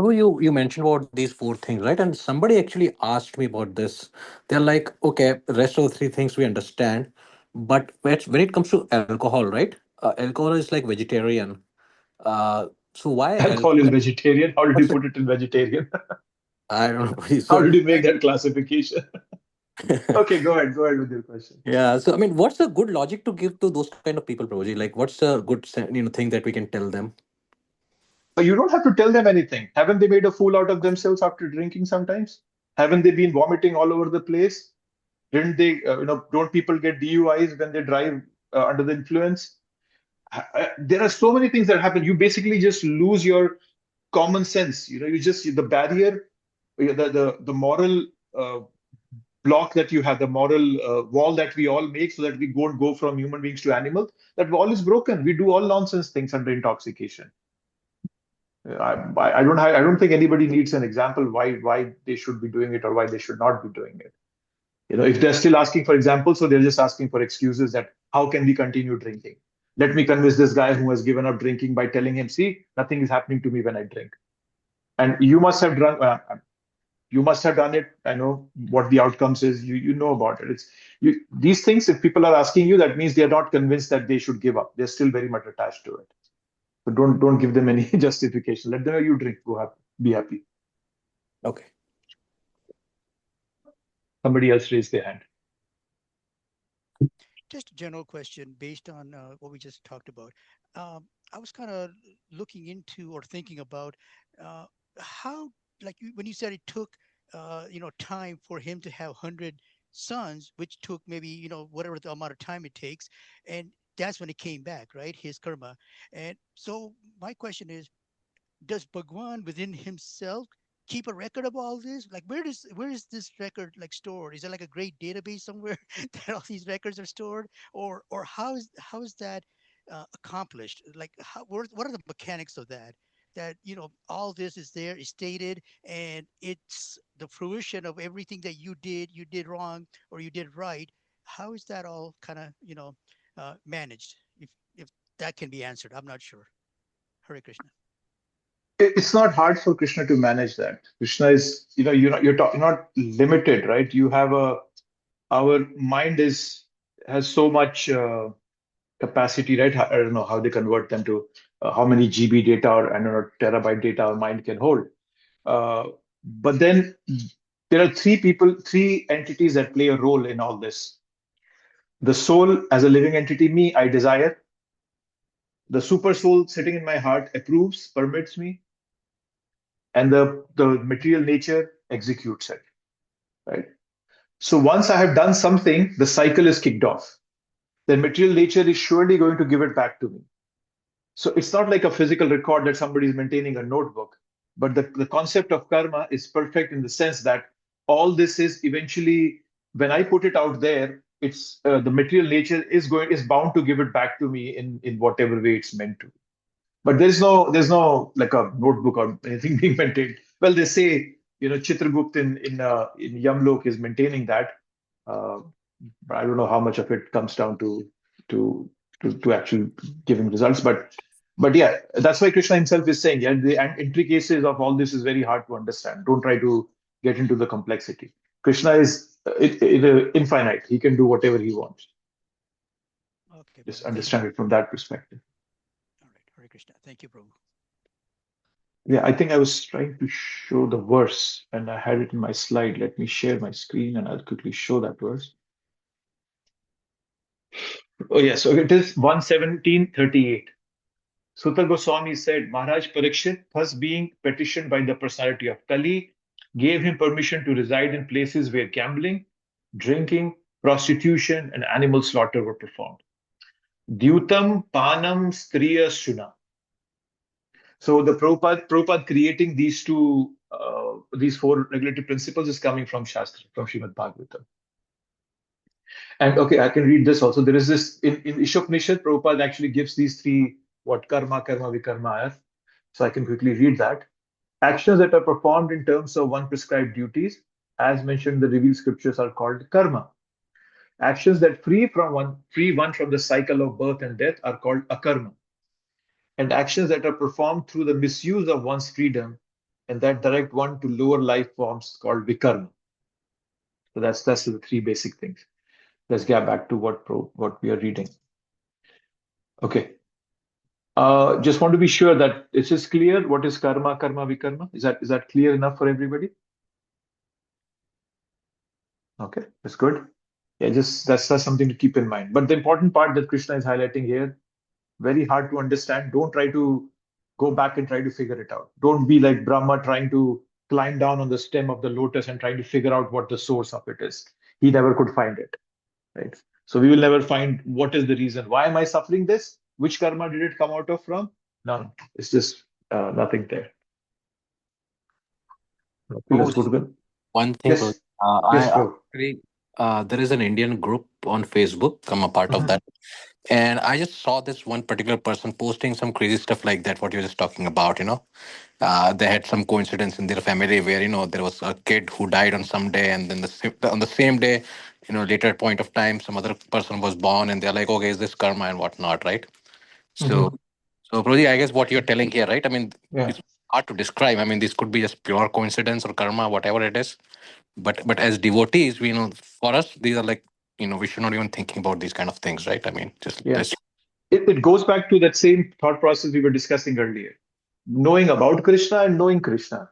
Oh, you mentioned about these four things, right? And somebody actually asked me about this. They're like, okay, rest of the three things we understand, but when it comes to alcohol, right? Alcohol is like vegetarian. Uh, so why Alcohol is alcohol? vegetarian. How did you What's the, put it in vegetarian? I don't know. How So did you make that classification? Okay, go ahead. Go ahead with your question. yeah. So I mean, what's a good logic to give to those kind of people, Prabhuji? Like, what's a good thing that we can tell them? But you don't have to tell them anything. Haven't they made a fool out of themselves after drinking sometimes? Haven't they been vomiting all over the place? Didn't they, don't people get DUIs when they drive under the influence? There are so many things that happen. You basically just lose your common sense. You just, the barrier, the moral block that you have, the moral wall that we all make so that we don't go from human beings to animals, that wall is broken. We do all nonsense things under intoxication. I don't think anybody needs an example why they should be doing it or why they should not be doing it. If they're still asking for examples, so they're just asking for excuses that how can we continue drinking? Let me convince this guy who has given up drinking by telling him, see, nothing is happening to me when I drink. And you must have drunk. You must have done it. I know what the outcomes is. You know about it. These things. If people are asking you, that means they are not convinced that they should give up. They're still very much attached to it. So don't give them any justification. Let them know you drink. Go happy. Be happy. Okay. Somebody else raised their hand. Just a general question based on what we just talked about. I was kind of looking into or thinking about how, like when you said it took, time for him to have 100 sons, which took maybe, whatever the amount of time it takes. And that's when it came back, right? His karma. And so my question is, does Bhagwan within himself keep a record of all this? Like, where is this record like stored? Is it like a great database somewhere that all these records are stored, or how is that accomplished? Like, what are the mechanics of that? That all this is there, is stated, and it's the fruition of everything that you did wrong or you did right. How is that all kind of managed? If that can be answered, I'm not sure. Hare Krishna. It's not hard for Krishna to manage that. Krishna is, you're not limited, right? Our mind has so much capacity, right? I don't know how they convert them to how many GB data or I don't know terabyte data our mind can hold. But then there are three entities that play a role in all this. The soul as a living entity, me, I desire. The super soul sitting in my heart approves, permits me, and the material nature executes it, right? So once I have done something, the cycle is kicked off. The material nature is surely going to give it back to me. So it's not like a physical record that somebody is maintaining a notebook, but the concept of karma is perfect in the sense that all this is eventually, when I put it out there, it's the material nature is bound to give it back to me in whatever way it's meant to. But there's no like a notebook or anything being maintained. Well, they say Chitragupt in Yamlok is maintaining that. Uh, but I don't know how much of it comes down to actually giving results. But yeah, that's why Krishna himself is saying, yeah, the intricacies of all this is very hard to understand. Don't try to get into the complexity. Krishna is infinite. He can do whatever he wants. Okay, Just brother. understand it from that perspective. All right, Hare Krishna. Thank you, Prabhu. Yeah, I think I was trying to show the verse and I had it in my slide. Let me share my screen and I'll quickly show that verse. Oh, yeah, so it is 117:38. Sutta Goswami said, Maharaj Parikshit, thus being petitioned by the personality of Kali, gave him permission to reside in places where gambling, drinking, prostitution, and animal slaughter were performed. Dyutam Panam Striya Shuna. So the Prabhupada creating these four regulatory principles is coming from Shastra, from Srimad Bhagavatam. And okay, I can read this also. There is this in Ishopanishad, Prabhupada actually gives these three, what karma, vikarma are. So I can quickly read that. Actions that are performed in terms of one prescribed duties, as mentioned in the revealed scriptures, are called karma. Actions that free one from the cycle of birth and death are called akarma. And actions that are performed through the misuse of one's freedom and that direct one to lower life forms called vikarma. So that's the three basic things. Let's get back to what we are reading. Okay. Just want to be sure that this is clear. What is karma, vikarma? Is that clear enough for everybody? Okay, that's good. Yeah, just that's something to keep in mind. But the important part that Krishna is highlighting here, very hard to understand. Don't try to go back and try to figure it out. Don't be like Brahma trying to climb down on the stem of the lotus and trying to figure out what the source of it is. He never could find it, right? So we will never find what is the reason. Why am I suffering this? Which karma did it come out of from? None. It's just nothing there. Okay, let's go to the One thing, yes, yes, I bro. actually, there is an Indian group on Facebook. I'm a part of Mhm. that. And I just saw this one particular person posting some crazy stuff like that, what you're just talking about, They had some coincidence in their family where, there was a kid who died on some day, and then on the same day, later point of time, some other person was born, and they're like, okay, is this karma and whatnot, right? So, Mhm. so Prodi, I guess what you're telling here, right? I mean, Yeah. it's hard to describe. I mean, this could be just pure coincidence or karma, whatever it is. But as devotees, we know for us, these are like, we should not even thinking about these kind of things, right? I mean, just Yeah. let's. It goes back to that same thought process we were discussing earlier. Knowing about Krishna and knowing Krishna.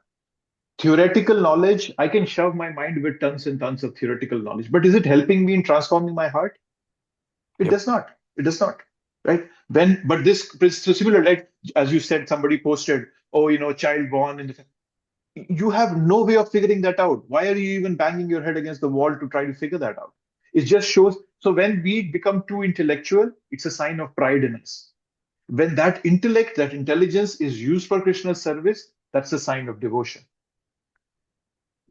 Theoretical knowledge, I can shove my mind with tons and tons of theoretical knowledge, but is it helping me in transforming my heart? It Yep. does not. It does not. Right? But this so similar, like as you said, somebody posted, oh, child born in the you have no way of figuring that out. Why are you even banging your head against the wall to try to figure that out? It just shows. So when we become too intellectual, it's a sign of pride in us. When that intellect, that intelligence is used for Krishna's service, that's a sign of devotion.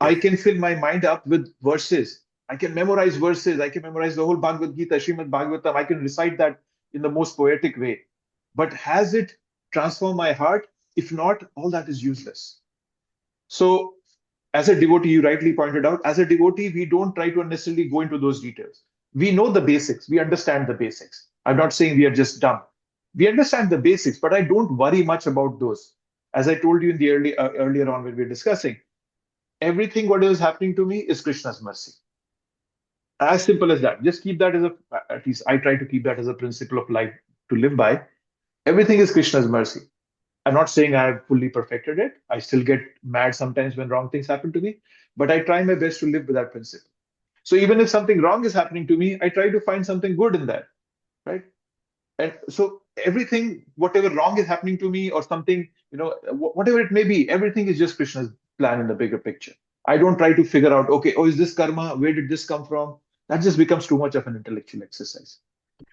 I Yep. can fill my mind up with verses. I can memorize verses. I can memorize the whole Bhagavad Gita, Srimad Bhagavatam. I can recite that in the most poetic way. But has it transformed my heart? If not, all that is useless. So, as a devotee, you rightly pointed out, as a devotee, we don't try to necessarily go into those details. We know the basics. We understand the basics. I'm not saying we are just dumb. We understand the basics, but I don't worry much about those. As I told you in the earlier on when we were discussing, everything what is happening to me is Krishna's mercy. As simple as that. Just keep that as at least I try to keep that as a principle of life to live by. Everything is Krishna's mercy. I'm not saying I have fully perfected it. I still get mad sometimes when wrong things happen to me, but I try my best to live with that principle. So even if something wrong is happening to me, I try to find something good in that, right? And so everything, whatever wrong is happening to me or something, whatever it may be, everything is just Krishna's plan in the bigger picture. I don't try to figure out, okay, oh, is this karma? Where did this come from? That just becomes too much of an intellectual exercise.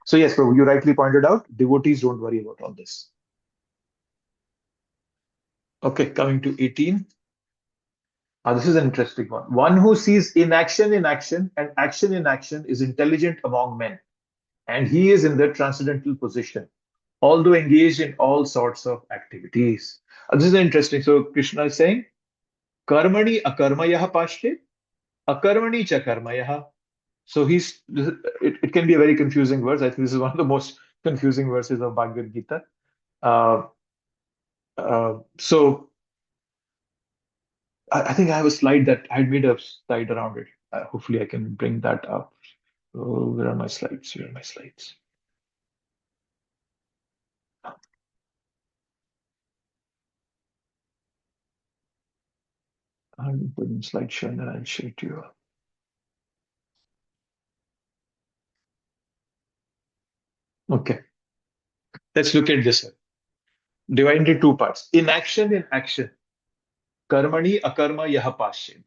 So yes, Prabhu, you rightly pointed out, devotees don't worry about all this. Okay, coming to 18. This is an interesting one. One who sees inaction in action and action in action is intelligent among men, and he is in the transcendental position, although engaged in all sorts of activities. This is interesting. So Krishna is saying, Karmani akarmayaha pashte, akarmani cha karmayaha. So it can be a very confusing verse. I think this is one of the most confusing verses of Bhagavad Gita. So I think I have a slide that I made a slide around it. Hopefully I can bring that up. Oh, where are my slides? Where are my slides? I'm putting slide show and then I'll show it to you. Okay. Let's look at this one. Divided into two parts. In action, karmani akarma yaha pashin.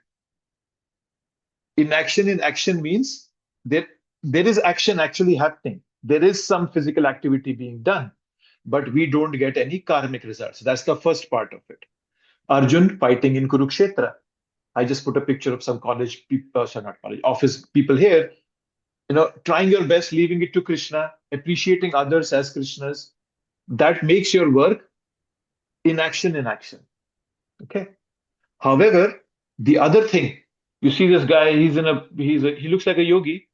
In action means that there is action actually happening. there is some physical activity being done, but we don't get any karmic results. That's the first part of it. Arjun fighting in Kurukshetra. I just put a picture of some college people, sorry, not college, office people here, trying your best, leaving it to Krishna, appreciating others as Krishnas. That makes your work in action, in action. Okay. However, the other thing, you see this guy, he looks like a yogi,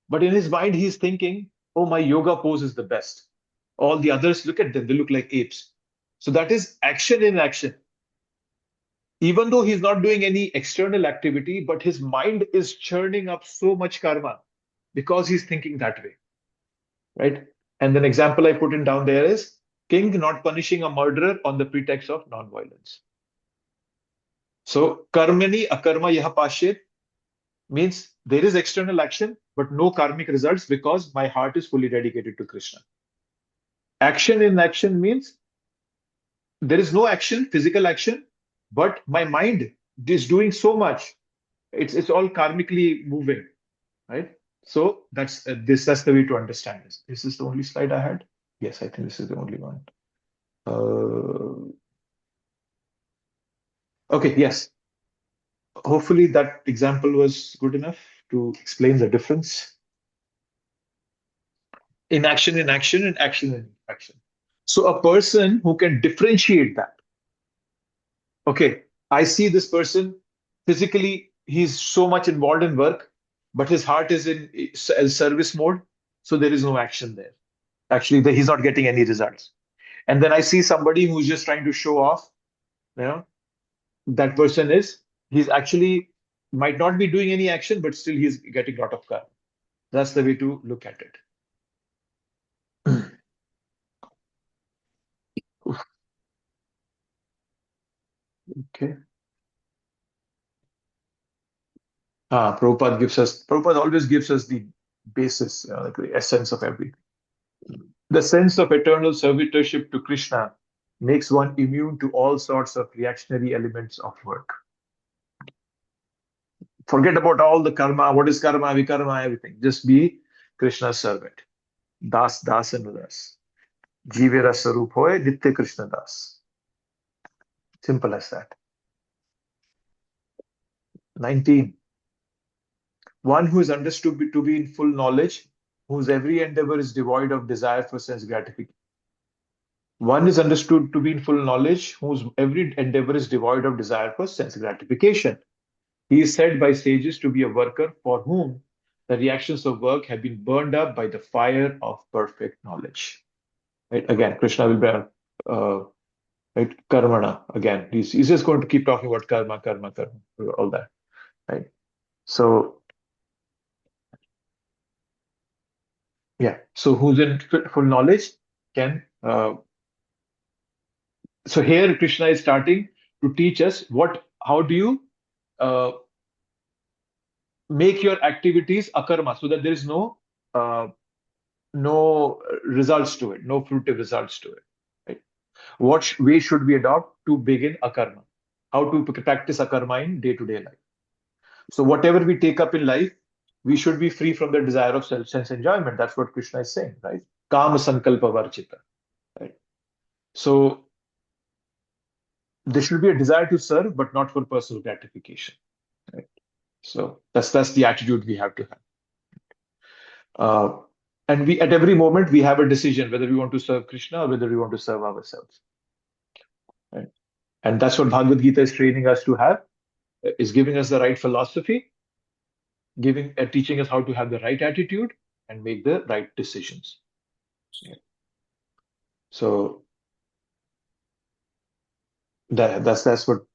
but in his mind, he's thinking, oh, my yoga pose is the best. All the others, look at them, they look like apes. So that is action in action. Even though he's not doing any external activity, but his mind is churning up so much karma because he's thinking that way, right? And an example I put in down there is king not punishing a murderer on the pretext of non-violence. So karmani akarma yaha pashyet means there is external action, but no karmic results because my heart is fully dedicated to Krishna. Action in action means there is no action, physical action, but my mind is doing so much. It's all karmically moving, right? So that's that's the way to understand this. This is the only slide I had. Yes, I think this is the only one. Okay, yes. Hopefully that example was good enough to explain the difference. Inaction in action and action in action. So a person who can differentiate that. Okay, I see this person physically, he's so much involved in work, but his heart is in service mode. So there is no action there. Actually, he's not getting any results. And then I see somebody who's just trying to show off, that person he's actually might not be doing any action, but still he's getting a lot of karma. That's the way to look at it. Okay. Prabhupada always gives us the basis, like the essence of everything. The sense of eternal servitorship to Krishna makes one immune to all sorts of reactionary elements of work. Forget about all the karma, what is karma, vikarma, everything. Just be Krishna's servant. Das, das, and udas. Jivera sarup hoy, nitya Krishna das. Simple as that. 19. One who is understood to be in full knowledge, whose every endeavor is devoid of desire for sense gratification. One is understood to be in full knowledge, whose every endeavor is devoid of desire for sense gratification. He is said by sages to be a worker for whom the reactions of work have been burned up by the fire of perfect knowledge. Right? Again, Krishna will be right? Karmana. Again, he's just going to keep talking about karma, all that. Right? So, yeah. So who's in full knowledge can. So here Krishna is starting to teach us how do you make your activities akarma, so that there is no results to it, no fruitive results to it. Right? What way should we adopt to begin akarma? How to practice akarma in day-to-day life? So whatever we take up in life, we should be free from the desire of sense enjoyment. That's what Krishna is saying, right? Kama sankalpa varchita. Right? So there should be a desire to serve, but not for personal gratification. Right? So that's the attitude we have to have. And we, at every moment, we have a decision whether we want to serve Krishna or whether we want to serve ourselves. Right? And that's what Bhagavad Gita is training us to have, is giving us the right philosophy, teaching us how to have the right attitude and make the right decisions. Yeah. So that's what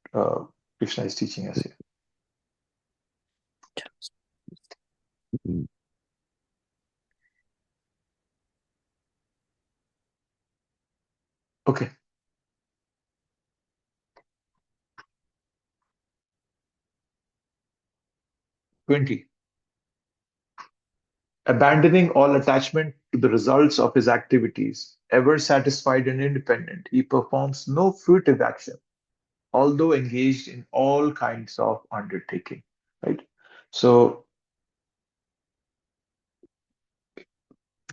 Krishna is teaching us here. Okay. '20. Abandoning all attachment to the results of his activities, ever satisfied and independent, he performs no fruitive action, although engaged in all kinds of undertaking. Right? So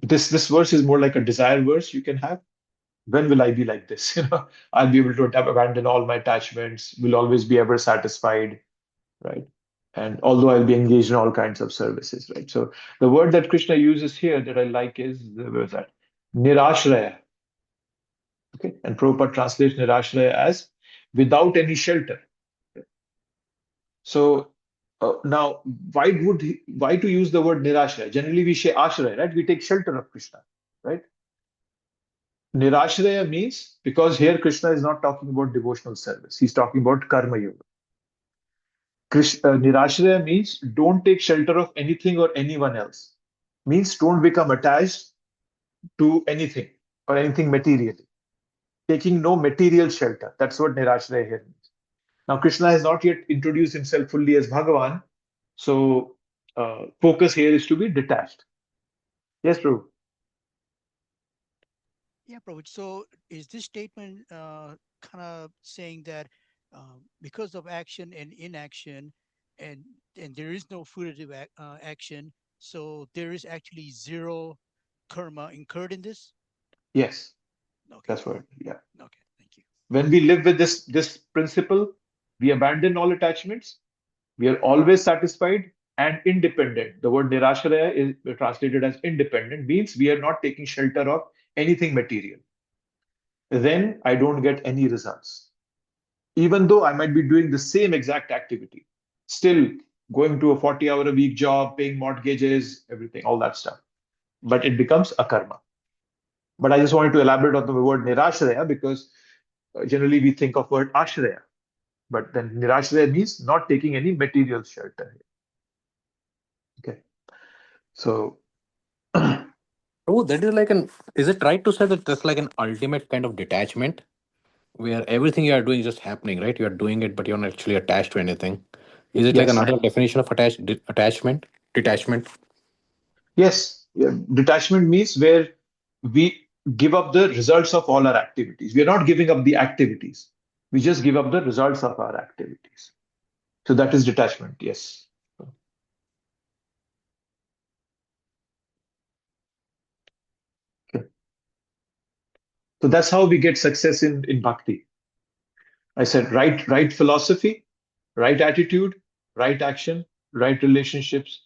This verse is more like a desire verse you can have. When will I be like this? I'll be able to abandon all my attachments, will always be ever satisfied, right? And although I'll be engaged in all kinds of services, right? So the word that Krishna uses here that I like is, where is that? Nirashraya. Okay. And Prabhupada translates Nirashraya as without any shelter. So now, why to use the word Nirashraya? Generally, we say Ashraya, right? We take shelter of Krishna, right? Nirashraya means, because here Krishna is not talking about devotional service, he's talking about karma yoga. Nirashraya means don't take shelter of anything or anyone else. Means don't become attached to anything or anything materially. Taking no material shelter. That's what Nirashraya here means. Now, Krishna has not yet introduced himself fully as Bhagavan, so focus here is to be detached. Yes, Prabhu. Yeah, Prabhupada. So is this statement kind of saying that because of action and inaction, and there is no fruitive action, so there is actually zero karma incurred in this? Yes, Okay. that's what. Yeah. Okay. Thank you. When we live with this principle, we abandon all attachments. We are always satisfied and independent. The word nirashraya is translated as independent, means we are not taking shelter of anything material. Then I don't get any results. Even though I might be doing the same exact activity, still going to a 40-hour a week job, paying mortgages, everything, all that stuff. But it becomes a karma. But I just wanted to elaborate on the word nirashraya because generally we think of word ashraya. But then nirashraya means not taking any material shelter. Okay. So Oh, that is like an. Is it right to say that that's like an ultimate kind of detachment, where everything you are doing is just happening, right? You are doing it, but you're not actually attached to anything. Is it like yes, another definition of attachment, detachment? yes. Yeah. Detachment means where we give up the results of all our activities. We are not giving up the activities. We just give up the results of our activities. So that is detachment. Yes. Okay. So that's how we get success in bhakti. I said right philosophy, right attitude, right action, right relationships.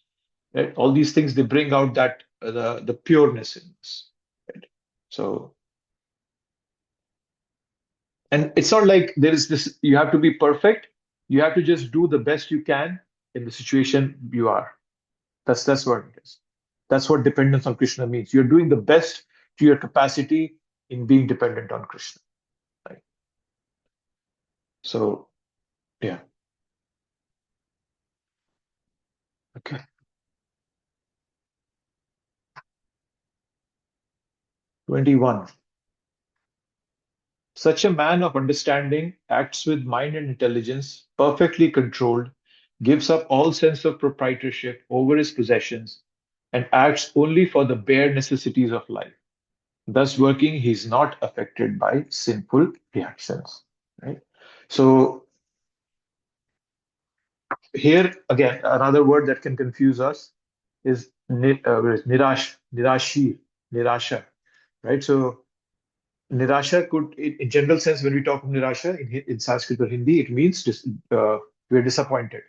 Right? All these things they bring out that the pureness in us. Right? So, and it's not like there is this. You have to be perfect. You have to just do the best you can in the situation you are. That's what it is. That's what dependence on Krishna means. You're doing the best to your capacity in being dependent on Krishna. Right? So, yeah. Okay. 21. Such a man of understanding acts with mind and intelligence, perfectly controlled, gives up all sense of proprietorship over his possessions, and acts only for the bare necessities of life. Thus working, he is not affected by sinful reactions. Right? So here again, another word that can confuse us is nirasha, right? So nirasha could, in general sense, when we talk of nirasha in Sanskrit or Hindi, it means we're disappointed.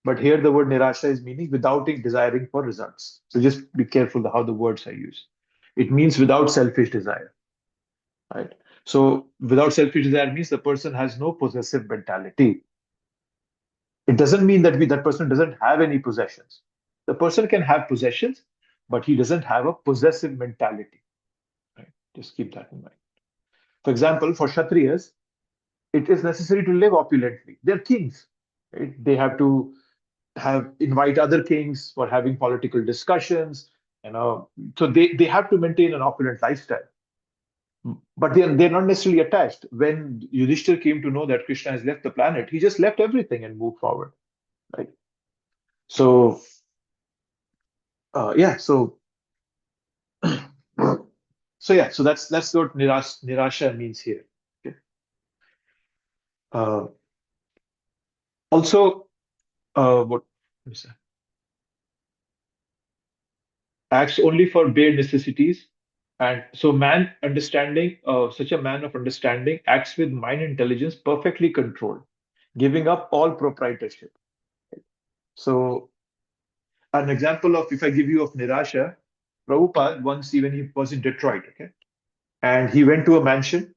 But here the word nirasha is meaning without desiring for results. So just be careful how the words are used. It means without selfish desire, right? So without selfish desire means the person has no possessive mentality. It doesn't mean that person doesn't have any possessions. The person can have possessions, but he doesn't have a possessive mentality. Right? Just keep that in mind. For example, for Kshatriyas, it is necessary to live opulently. They're kings. Right? They have to invite other kings for having political discussions. So they have to maintain an opulent lifestyle. But they're not necessarily attached. When Yudhishthir came to know that Krishna has left the planet, he just left everything and moved forward. Right? So yeah, so that's what nirasha means here. Okay. Uh, also, what is that? acts only for bare necessities. And so man understanding, such a man of understanding acts with mind intelligence perfectly controlled, giving up all proprietorship. So an example of, if I give you of Nirasha, Prabhupada once, even he was in Detroit, okay? And he went to a mansion,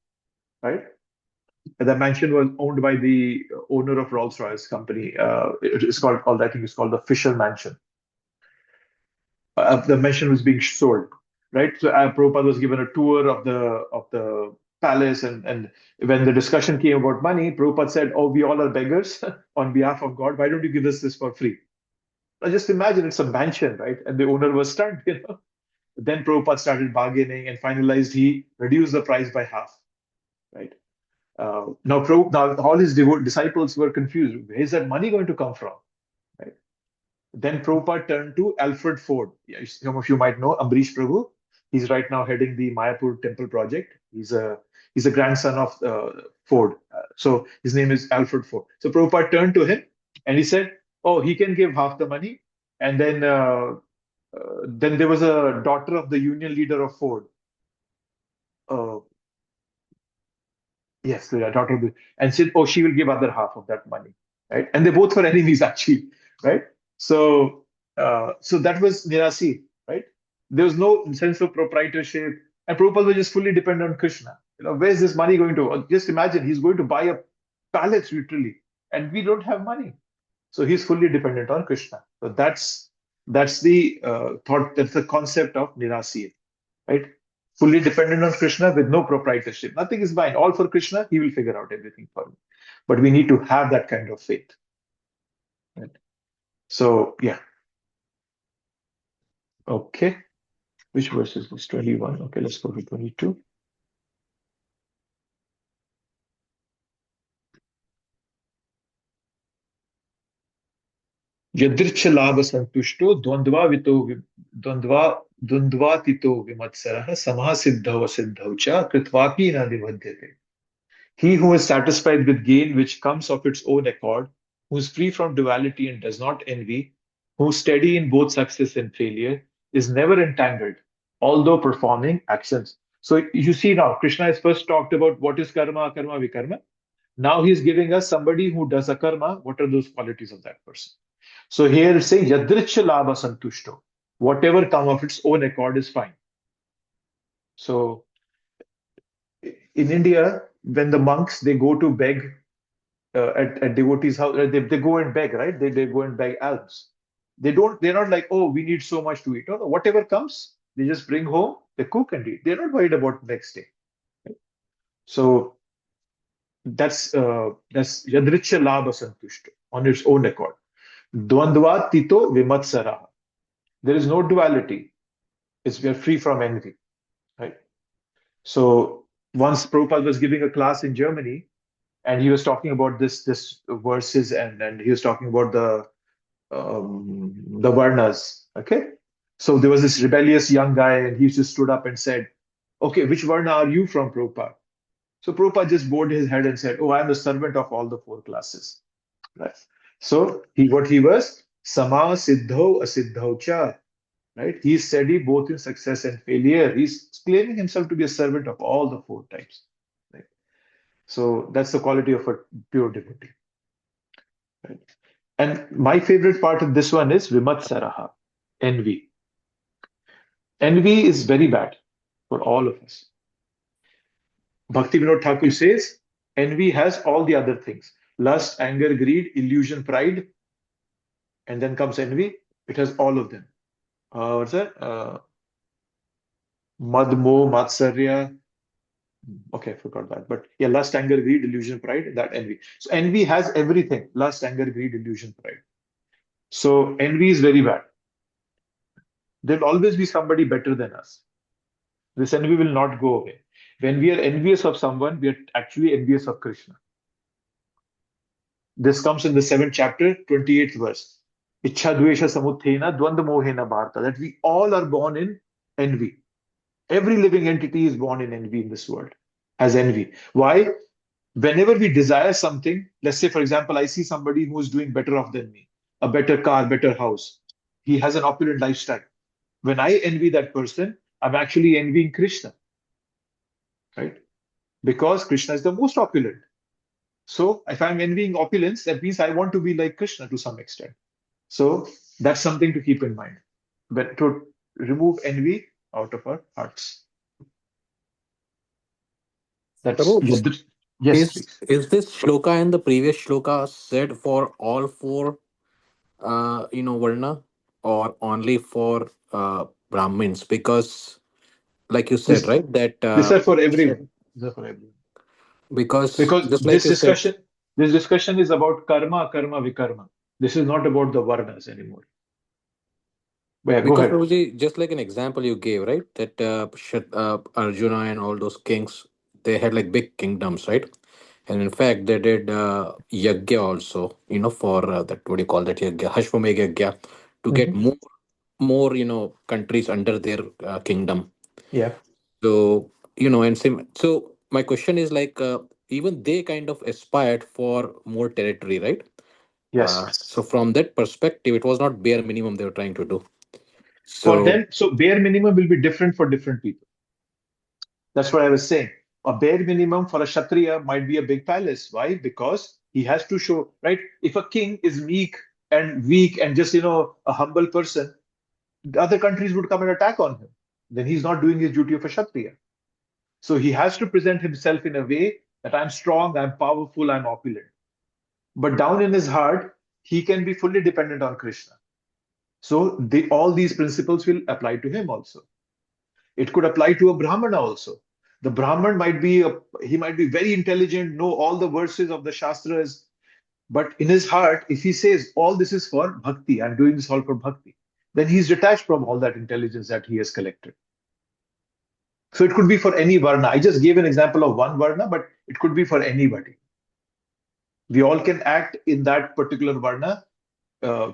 right? And the mansion was owned by the owner of Rolls-Royce company. It's called, I think it's called the Fisher Mansion. The mansion was being sold, right? So Prabhupada was given a tour of the palace, and when the discussion came about money, Prabhupada said, "Oh, we all are beggars on behalf of God. Why don't you give us this for free?" Now just imagine, it's a mansion, right? And the owner was stunned, you know. Then Prabhupada started bargaining and finalized, he reduced the price by half, right? Now all his disciples were confused. Where is that money going to come from? Right? Then Prabhupada turned to Alfred Ford. Yeah, some of you might know Ambrish Prabhu. He's right now heading the Mayapur temple project. He's a grandson of Ford. So his name is Alfred Ford. So Prabhupada turned to him and he said, "Oh, he can give half the money." And then there was a daughter of the union leader of Ford. Uh, yes, the daughter of the, and said, "Oh, she will give other half of that money." Right? And they both were enemies actually, right? So that was Nirasi, right? There was no sense of proprietorship, and Prabhupada was just fully dependent on Krishna. Where's this money going to? Just imagine, he's going to buy a palace literally, and we don't have money. So he's fully dependent on Krishna. So that's the thought. That's the concept of Nirasi, right? Fully dependent on Krishna with no proprietorship. Nothing is mine. All for Krishna. He will figure out everything for me. But we need to have that kind of faith. Right? So yeah. Okay. Which verse is this? 21. Okay, let's go to 22. Yadricha labha santushto द्वन्द्वातीतो विमत्सरः समः सिद्धौ असिद्धौ च कृत्वापि न निबध्यते. He who is satisfied with gain which comes of its own accord, who is free from duality and does not envy, who is steady in both success and failure, is never entangled, although performing actions. So you see now, Krishna has first talked about what is karma, akarma, vikarma. Now he's giving us somebody who does a karma. What are those qualities of that person? So here it's saying yadricha labha santushto. Whatever come of its own accord is fine. So in India, when the monks, they go to beg at devotees' house, they go and beg, right? They go and beg alms. They're not like, "Oh, we need so much to eat." No, whatever comes, they just bring home, they cook and eat. They're not worried about next day. Right? So that's yadricha labha santushto, on its own accord. Dvandva tito vimatsara. There is no duality. We are free from envy. Right? So once Prabhupada was giving a class in Germany, and he was talking about this verses, and he was talking about the varnas. Okay, so there was this rebellious young guy, and he just stood up and said, "Okay, which varna are you from, Prabhupada?" So Prabhupada just bowed his head and said, "Oh, I'm the servant of all the four classes." Right. So he was sama siddho asiddho cha. Right? He's steady both in success and failure. He's claiming himself to be a servant of all the four types. Right? So that's the quality of a pure devotee. Right? And my favorite part of this one is vimatsaraha, envy. Envy is very bad for all of us. Bhakti Vinod Thakur says, envy has all the other things: lust, anger, greed, illusion, pride, and then comes envy. It has all of them. What's that? Madmo, Matsarya. Okay, I forgot that. But yeah, lust, anger, greed, illusion, pride, that envy. So envy has everything: lust, anger, greed, illusion, pride. So envy is very bad. There'll always be somebody better than us. This envy will not go away. When we are envious of someone, we are actually envious of Krishna. This comes in the 7th chapter, 28th verse. Ichha dvesha samuthena dvanda mohena bharata. That we all are born in envy. Every living entity is born in envy in this world, has envy. Why? Whenever we desire something, let's say, for example, I see somebody who is doing better off than me, a better car, better house. He has an opulent lifestyle. When I envy that person, I'm actually envying Krishna, right? Because Krishna is the most opulent. So if I'm envying opulence, that means I want to be like Krishna to some extent. So that's something to keep in mind, but to remove envy out of our hearts. That's Prabhu, yes, please. is this shloka and the previous shloka said for all four varna, or only for Brahmins? Because like you said, This right, that these are for everyone. These are for everyone. because Because just like you said, this discussion is about karma, karma, vikarma. This is not about the varnas anymore. But yeah, go because ahead. Prabhuji, just like an example you gave, right, that Arjuna and all those kings, they had like big kingdoms, right? And in fact, they did yagya also, for that, what do you call that, yagya, Hashvamedh yagya, to get Mhm. more countries under their kingdom. Yeah. So, and same. So my question is like, even they kind of aspired for more territory, right? Yes. So from that perspective, it was not bare minimum they were trying to do. For So them, so bare minimum will be different for different people. That's what I was saying. A bare minimum for a Kshatriya might be a big palace. Why? Because he has to show, right? If a king is meek and weak and just, a humble person, the other countries would come and attack on him. Then he's not doing his duty of a Kshatriya. So he has to present himself in a way that I'm strong, I'm powerful, I'm opulent. But down in his heart, he can be fully dependent on Krishna. So all these principles will apply to him also. It could apply to a Brahmana also. The Brahman he might be very intelligent, know all the verses of the Shastras, but in his heart, if he says all this is for bhakti, I'm doing this all for bhakti, then he's detached from all that intelligence that he has collected. So it could be for any varna. I just gave an example of one varna, but it could be for anybody. We all can act in that particular varna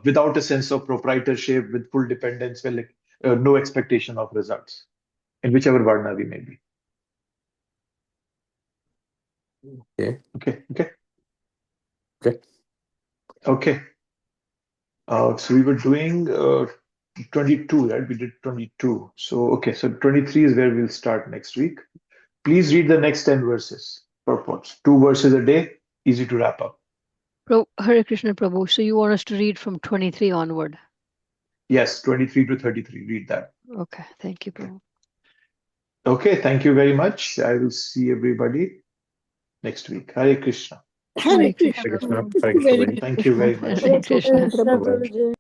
without a sense of proprietorship, with full dependence, no expectation of results, in whichever varna we may be. okay, Okay. Okay. So we were doing 22, right? We did 22. So, okay. So 23 is where we'll start next week. Please read the next 10 verses. Purports. 2 verses a day. Easy to wrap up. Hare Krishna Prabhu. So you want us to read from 23 onward? Yes, 23 to 33. Read that. Okay. Thank you, Prabhu. Okay. Thank you very much. I will see everybody next week. Hare Krishna. Hare Krishna. Hare Krishna, Hare Krishna. Thank you very much. Hare Krishna. Krishna Bye-bye. Prabhuji.